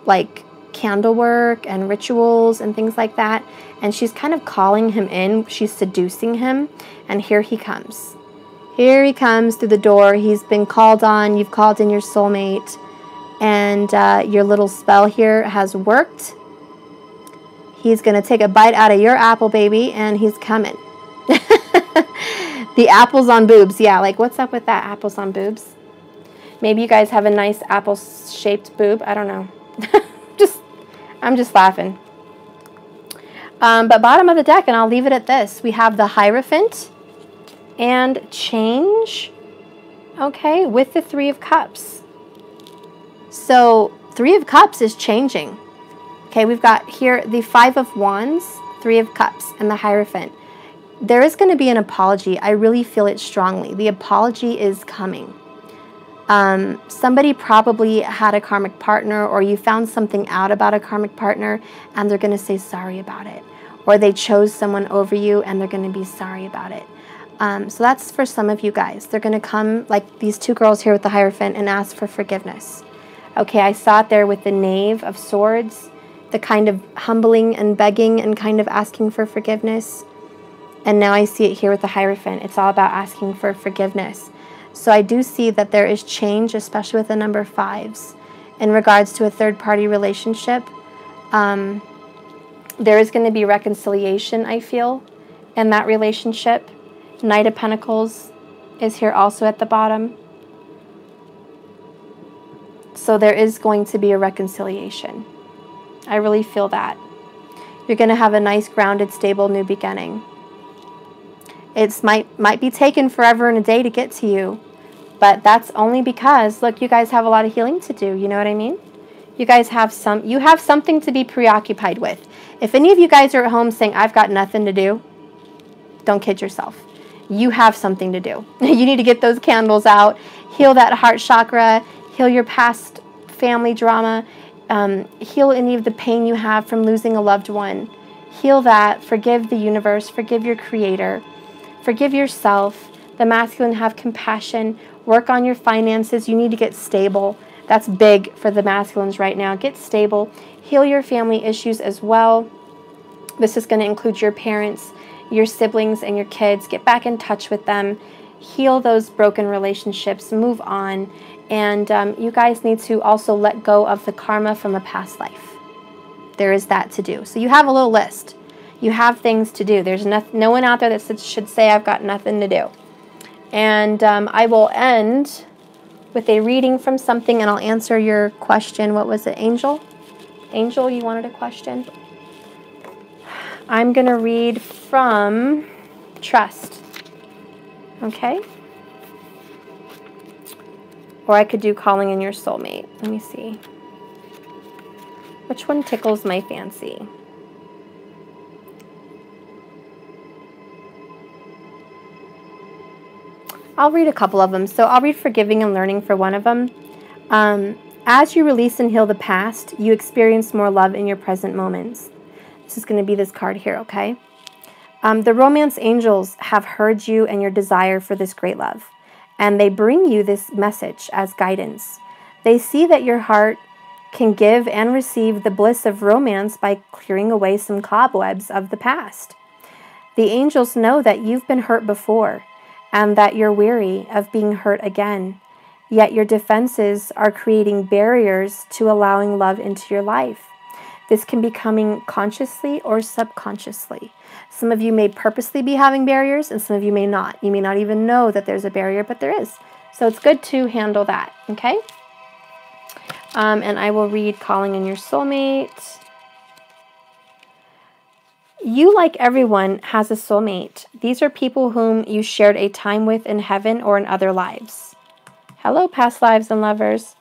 like candle work and rituals and things like that. And she's kind of calling him in. She's seducing him. And here he comes. Here he comes through the door. He's been called on. You've called in your soulmate. And your little spell here has worked. He's going to take a bite out of your apple, baby. And he's coming. The apples on boobs. Yeah, like what's up with that? Apples on boobs? Maybe you guys have a nice apple-shaped boob. I don't know. I'm just laughing. But bottom of the deck, and I'll leave it at this. We have the Hierophant and change. Okay, with the Three of Cups. So, Three of Cups is changing. Okay, we've got here the Five of Wands, Three of Cups, and the Hierophant. There is going to be an apology. I really feel it strongly. The apology is coming. Somebody probably had a karmic partner, or you found something out about a karmic partner and they're going to say sorry about it. Or they chose someone over you and they're going to be sorry about it. So that's for some of you guys. They're going to come, like these two girls here with the Hierophant, and ask for forgiveness. Okay, I saw it there with the Knave of Swords, the kind of humbling and begging and kind of asking for forgiveness. And now I see it here with the Hierophant. It's all about asking for forgiveness. So I do see that there is change, especially with the number 5s. In regards to a third-party relationship, there is going to be reconciliation, I feel, in that relationship. Knight of Pentacles is here also at the bottom. So there is going to be a reconciliation. I really feel that. You're going to have a nice, grounded, stable new beginning. It might be taken forever and a day to get to you, but that's only because, look, you guys have a lot of healing to do. You know what I mean? You guys have something to be preoccupied with. If any of you guys are at home saying, I've got nothing to do, don't kid yourself. You have something to do. You need to get those candles out, heal that heart chakra, heal your past family drama, heal any of the pain you have from losing a loved one. Heal that, forgive the universe, forgive your creator. Forgive yourself. The masculine, have compassion. Work on your finances. You need to get stable. That's big for the masculines right now. Get stable. Heal your family issues as well. This is going to include your parents, your siblings, and your kids. Get back in touch with them. Heal those broken relationships. Move on. And you guys need to also let go of the karma from a past life. There is that to do. So you have a little list. You have things to do. There's no one out there that should say, I've got nothing to do. And I will end with a reading from something, and I'll answer your question. What was it, Angel? Angel, you wanted a question? I'm going to read from Trust. Okay? Or I could do Calling in Your Soulmate. Let me see. Which one tickles my fancy? I'll read a couple of them. So I'll read Forgiving and Learning for one of them. As you release and heal the past, you experience more love in your present moments. This is going to be this card here, okay? The romance angels have heard you and your desire for this great love, and they bring you this message as guidance. They see that your heart can give and receive the bliss of romance by clearing away some cobwebs of the past. The angels know that you've been hurt before, and that you're weary of being hurt again. Yet your defenses are creating barriers to allowing love into your life. This can be coming consciously or subconsciously. Some of you may purposely be having barriers, and some of you may not. You may not even know that there's a barrier, but there is. So it's good to handle that, okay? And I will read Calling in Your Soulmate. You, like everyone, has a soulmate. These are people whom you shared a time with in heaven or in other lives. Hello, past lives and lovers.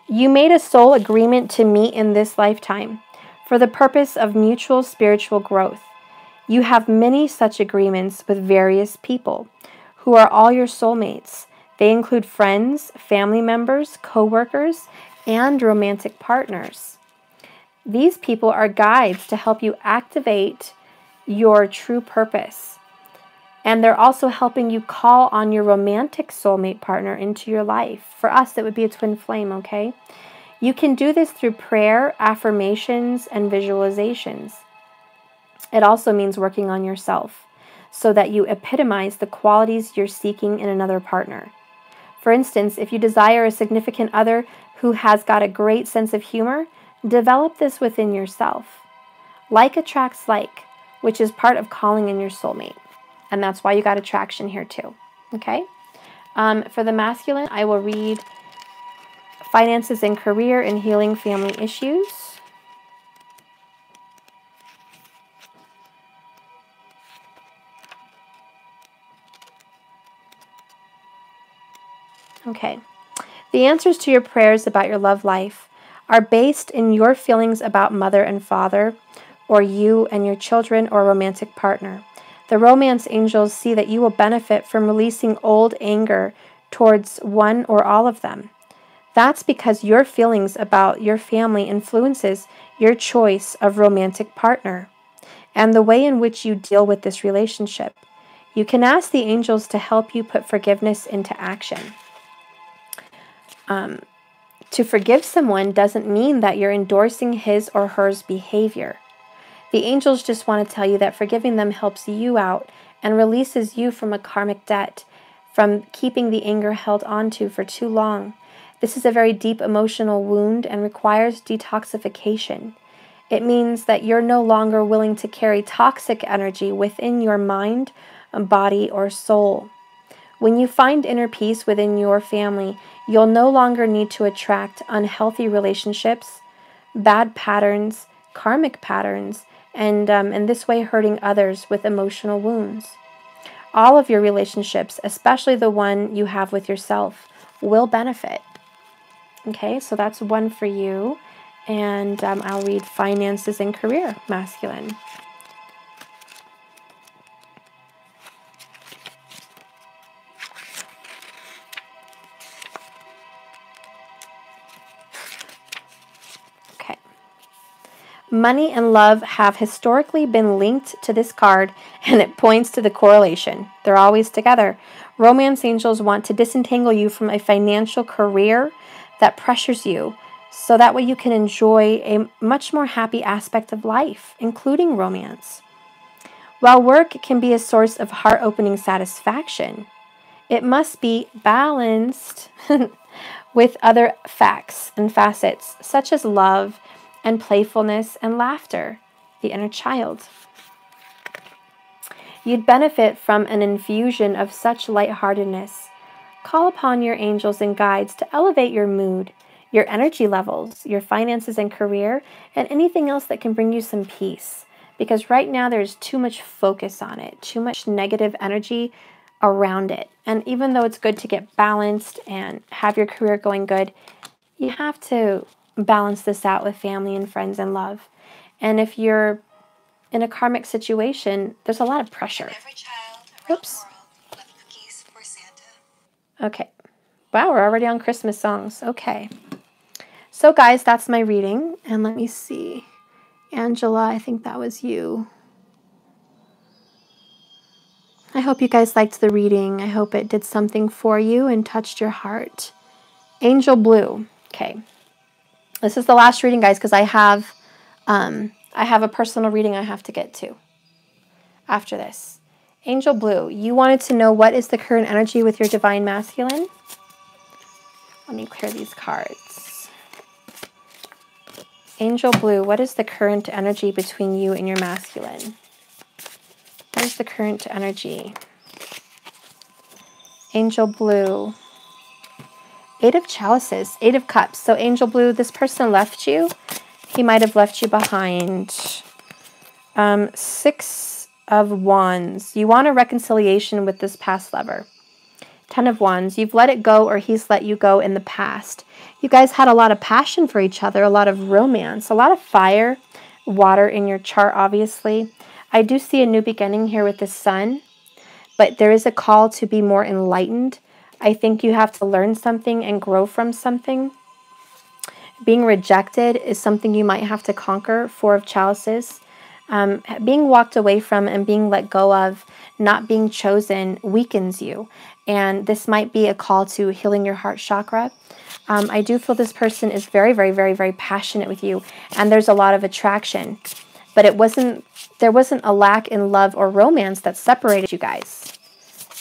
You made a soul agreement to meet in this lifetime for the purpose of mutual spiritual growth. You have many such agreements with various people who are all your soulmates. They include friends, family members, co-workers, and romantic partners. These people are guides to help you activate your true purpose. And they're also helping you call on your romantic soulmate partner into your life. For us, it would be a twin flame, okay? You can do this through prayer, affirmations, and visualizations. It also means working on yourself so that you epitomize the qualities you're seeking in another partner. For instance, if you desire a significant other who has got a great sense of humor, develop this within yourself. Like attracts like, which is part of calling in your soulmate. And that's why you got attraction here too. Okay? For the masculine, I will read finances and career and healing family issues. Okay. The answers to your prayers about your love life are based in your feelings about mother and father, or you and your children or romantic partner. The romance angels see that you will benefit from releasing old anger towards one or all of them. That's because your feelings about your family influences your choice of romantic partner and the way in which you deal with this relationship. You can ask the angels to help you put forgiveness into action. To forgive someone doesn't mean that you're endorsing his or her behavior. The angels just want to tell you that forgiving them helps you out and releases you from a karmic debt, from keeping the anger held onto for too long. This is a very deep emotional wound and requires detoxification. It means that you're no longer willing to carry toxic energy within your mind, body, or soul. When you find inner peace within your family, you'll no longer need to attract unhealthy relationships, bad patterns, karmic patterns, and in this way hurting others with emotional wounds. All of your relationships, especially the one you have with yourself, will benefit. Okay, so that's one for you. And I'll read finances and career, masculine. Money and love have historically been linked to this card, and it points to the correlation. They're always together. Romance angels want to disentangle you from a financial career that pressures you, so that way you can enjoy a much more happy aspect of life, including romance. While work can be a source of heart-opening satisfaction, it must be balanced with other facts and facets, such as love and playfulness and laughter, the inner child. You'd benefit from an infusion of such lightheartedness. Call upon your angels and guides to elevate your mood, your energy levels, your finances and career, and anything else that can bring you some peace. Because right now there's too much focus on it, too much negative energy around it. And even though it's good to get balanced and have your career going good, you have to balance this out with family and friends and love. And if you're in a karmic situation, there's a lot of pressure. Oops. Okay. Wow, we're already on Christmas songs. Okay. So guys, that's my reading. And let me see. Angela, I think that was you. I hope you guys liked the reading. I hope it did something for you and touched your heart. Angel Blue. Okay. This is the last reading, guys, because I have a personal reading I have to get to after this. Angel Blue, you wanted to know what is the current energy with your divine masculine? Let me clear these cards. Angel Blue, what is the current energy between you and your masculine? What is the current energy? Angel Blue. 8 of Chalices, 8 of Cups. So Angel Blue, this person left you. He might have left you behind. 6 of Wands. You want a reconciliation with this past lover. 10 of Wands. You've let it go, or he's let you go in the past. You guys had a lot of passion for each other, a lot of romance, a lot of fire, water in your chart, obviously. I do see a new beginning here with the Sun, but there is a call to be more enlightened. I think you have to learn something and grow from something. Being rejected is something you might have to conquer. Four of Chalices. Being walked away from and being let go of, not being chosen, weakens you. And this might be a call to healing your heart chakra. I do feel this person is very, very, very, very passionate with you, and there's a lot of attraction. But there wasn't a lack in love or romance that separated you guys.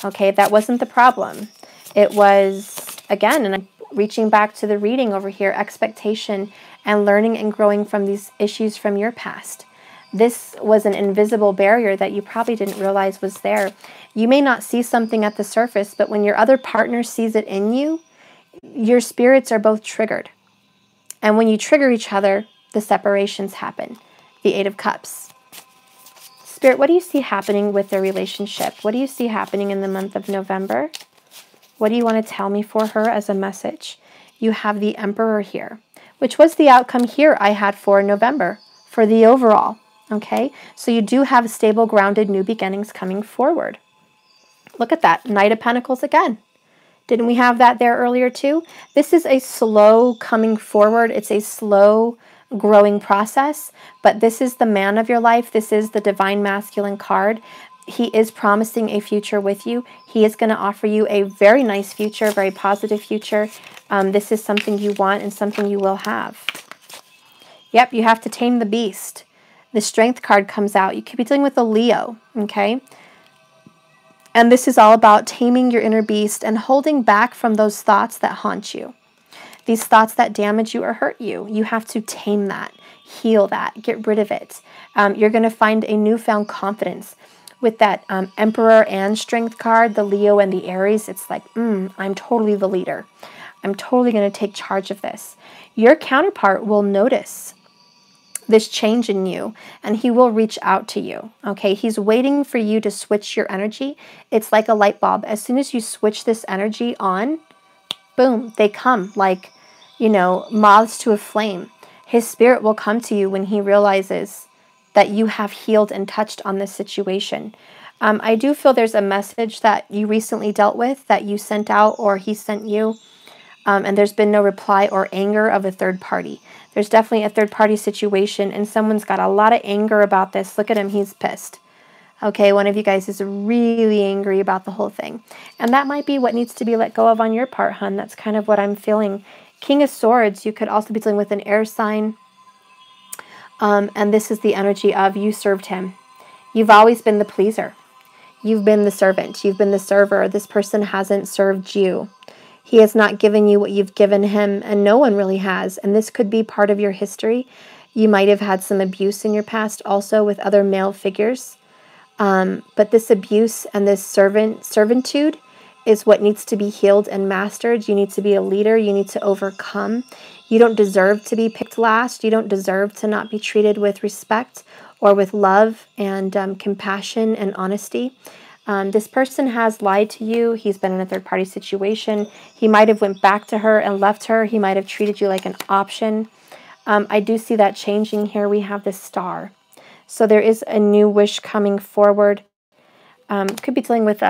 Okay, that wasn't the problem. It was, again, and I'm reaching back to the reading over here, expectation and learning and growing from these issues from your past. This was an invisible barrier that you probably didn't realize was there. You may not see something at the surface, but when your other partner sees it in you, your spirits are both triggered. And when you trigger each other, the separations happen. The Eight of Cups. Spirit, what do you see happening with their relationship? What do you see happening in the month of November? What do you want to tell me for her as a message? You have the Emperor here, which was the outcome here I had for November, for the overall. Okay, so you do have stable, grounded, new beginnings coming forward. Look at that, Knight of Pentacles again. Didn't we have that there earlier too? This is a slow coming forward. It's a slow growing process, but this is the man of your life. This is the divine masculine card. He is promising a future with you. He is going to offer you a very nice future, very positive future. This is something you want and something you will have. Yep, you have to tame the beast. The Strength card comes out. You could be dealing with a Leo, okay? And this is all about taming your inner beast and holding back from those thoughts that haunt you. These thoughts that damage you or hurt you. You have to tame that, heal that, get rid of it. You're going to find a newfound confidence. With that Emperor and Strength card, the Leo and the Aries, it's like, I'm totally the leader. I'm totally going to take charge of this. Your counterpart will notice this change in you, and he will reach out to you, okay? He's waiting for you to switch your energy. It's like a light bulb. As soon as you switch this energy on, boom, they come like, you know, moths to a flame. His spirit will come to you when he realizes that you have healed and touched on this situation. I do feel there's a message that you recently dealt with that you sent out or he sent you, and there's been no reply or anger of a third party. There's definitely a third party situation, and someone's got a lot of anger about this. Look at him, he's pissed. Okay, one of you guys is really angry about the whole thing. And that might be what needs to be let go of on your part, hun. That's kind of what I'm feeling. King of Swords, you could also be dealing with an air sign. And this is the energy of you served him. You've always been the pleaser. You've been the servant. You've been the server. This person hasn't served you. He has not given you what you've given him, and no one really has. And this could be part of your history. You might have had some abuse in your past also with other male figures. But this abuse and this servitude is what needs to be healed and mastered. You need to be a leader. You need to overcome. You don't deserve to be picked last. You don't deserve to not be treated with respect or with love and compassion and honesty. This person has lied to you. He's been in a third-party situation. He might have went back to her and left her. He might have treated you like an option. I do see that changing here. We have this star. So there is a new wish coming forward. Could be dealing with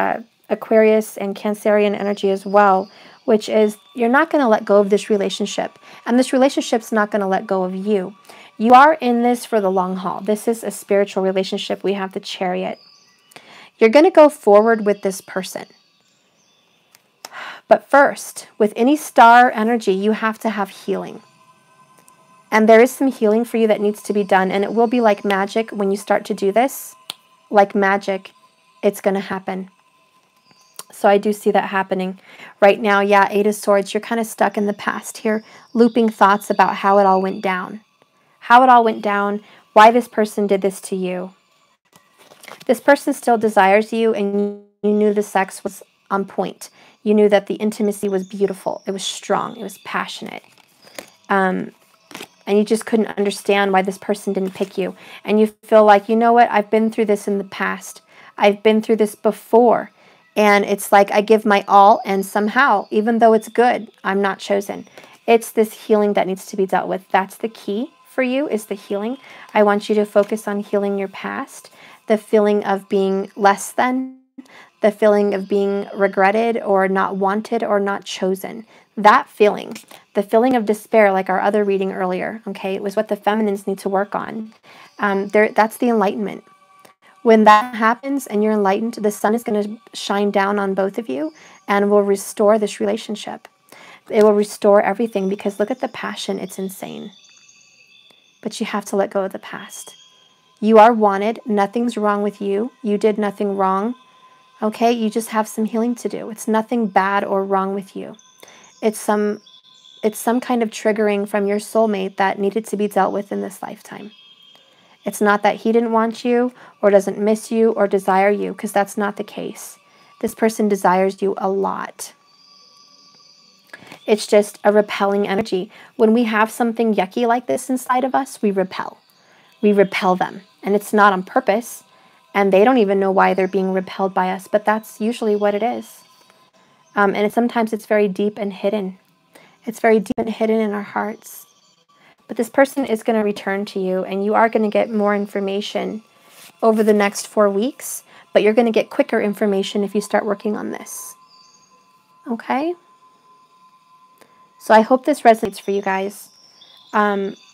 Aquarius and Cancerian energy as well, which is you're not going to let go of this relationship. And this relationship's not going to let go of you. You are in this for the long haul. This is a spiritual relationship. We have the Chariot. You're going to go forward with this person. But first, with any star energy, you have to have healing. And there is some healing for you that needs to be done. And it will be like magic when you start to do this. Like magic, it's going to happen. So I do see that happening. Right now, yeah, Eight of Swords, you're kind of stuck in the past here, looping thoughts about how it all went down. How it all went down, why this person did this to you. This person still desires you, and you knew the sex was on point. You knew that the intimacy was beautiful. It was strong. It was passionate. And you just couldn't understand why this person didn't pick you. And you feel like, you know what? I've been through this in the past. I've been through this before. And it's like I give my all, and somehow, even though it's good, I'm not chosen. It's this healing that needs to be dealt with. That's the key for you, is the healing. I want you to focus on healing your past, the feeling of being less than, the feeling of being regretted or not wanted or not chosen. That feeling, the feeling of despair, like our other reading earlier, okay, it was what the feminines need to work on. That's the enlightenment. When that happens and you're enlightened, the sun is going to shine down on both of you and will restore this relationship. It will restore everything, because look at the passion. It's insane. But you have to let go of the past. You are wanted. Nothing's wrong with you. You did nothing wrong. Okay? You just have some healing to do. It's nothing bad or wrong with you. It's some kind of triggering from your soulmate that needed to be dealt with in this lifetime. It's not that he didn't want you or doesn't miss you or desire you, because that's not the case. This person desires you a lot. It's just a repelling energy. When we have something yucky like this inside of us, we repel. We repel them. And it's not on purpose. And they don't even know why they're being repelled by us. But that's usually what it is. And sometimes it's very deep and hidden. It's very deep and hidden in our hearts. But this person is going to return to you, and you are going to get more information over the next 4 weeks, but you're going to get quicker information if you start working on this. Okay? So I hope this resonates for you guys.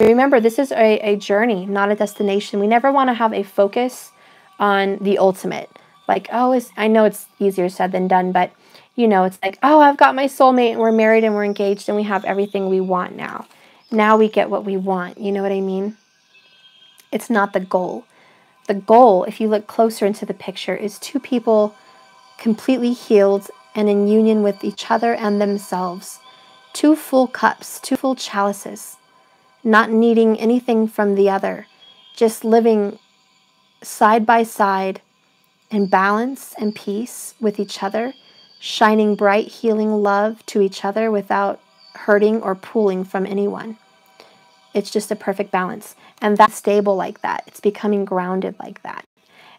Remember, this is a journey, not a destination. We never want to have a focus on the ultimate. Like, oh, I know it's easier said than done, but, you know, it's like, oh, I've got my soulmate, and we're married, and we're engaged, and we have everything we want now. Now we get what we want. You know what I mean? It's not the goal. The goal, if you look closer into the picture, is two people completely healed and in union with each other and themselves. Two full cups, two full chalices, not needing anything from the other, just living side by side in balance and peace with each other, shining bright, healing love to each other without hurting or pulling from anyone. It's just a perfect balance. And that's stable like that. It's becoming grounded like that.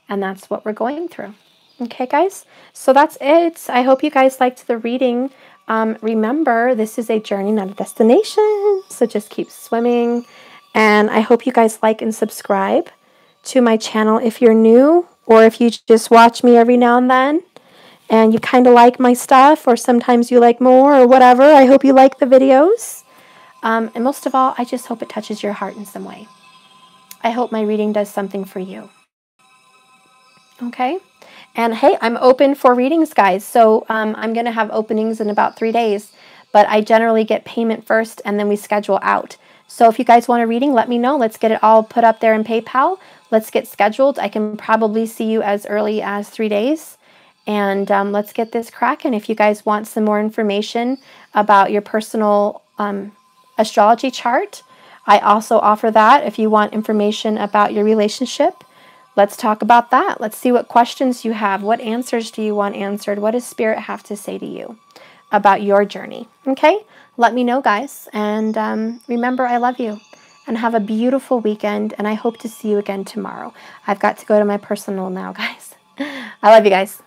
And that's what we're going through. Okay, guys? So that's it. I hope you guys liked the reading. Remember, this is a journey, not a destination. So just keep swimming. And I hope you guys like and subscribe to my channel if you're new, or if you just watch me every now and then and you kind of like my stuff, or sometimes you like more or whatever. I hope you like the videos. And most of all, I just hope it touches your heart in some way. I hope my reading does something for you. Okay? And hey, I'm open for readings, guys. So I'm going to have openings in about 3 days. But I generally get payment first, and then we schedule out. So if you guys want a reading, let me know. Let's get it all put up there in PayPal. Let's get scheduled. I can probably see you as early as 3 days. And let's get this cracking. If you guys want some more information about your personal astrology chart, I also offer that. If you want information about your relationship, let's talk about that. Let's see what questions you have. What answers do you want answered? What does Spirit have to say to you about your journey? Okay? Let me know, guys. And remember, I love you. And have a beautiful weekend. And I hope to see you again tomorrow. I've got to go to my personal now, guys. I love you guys.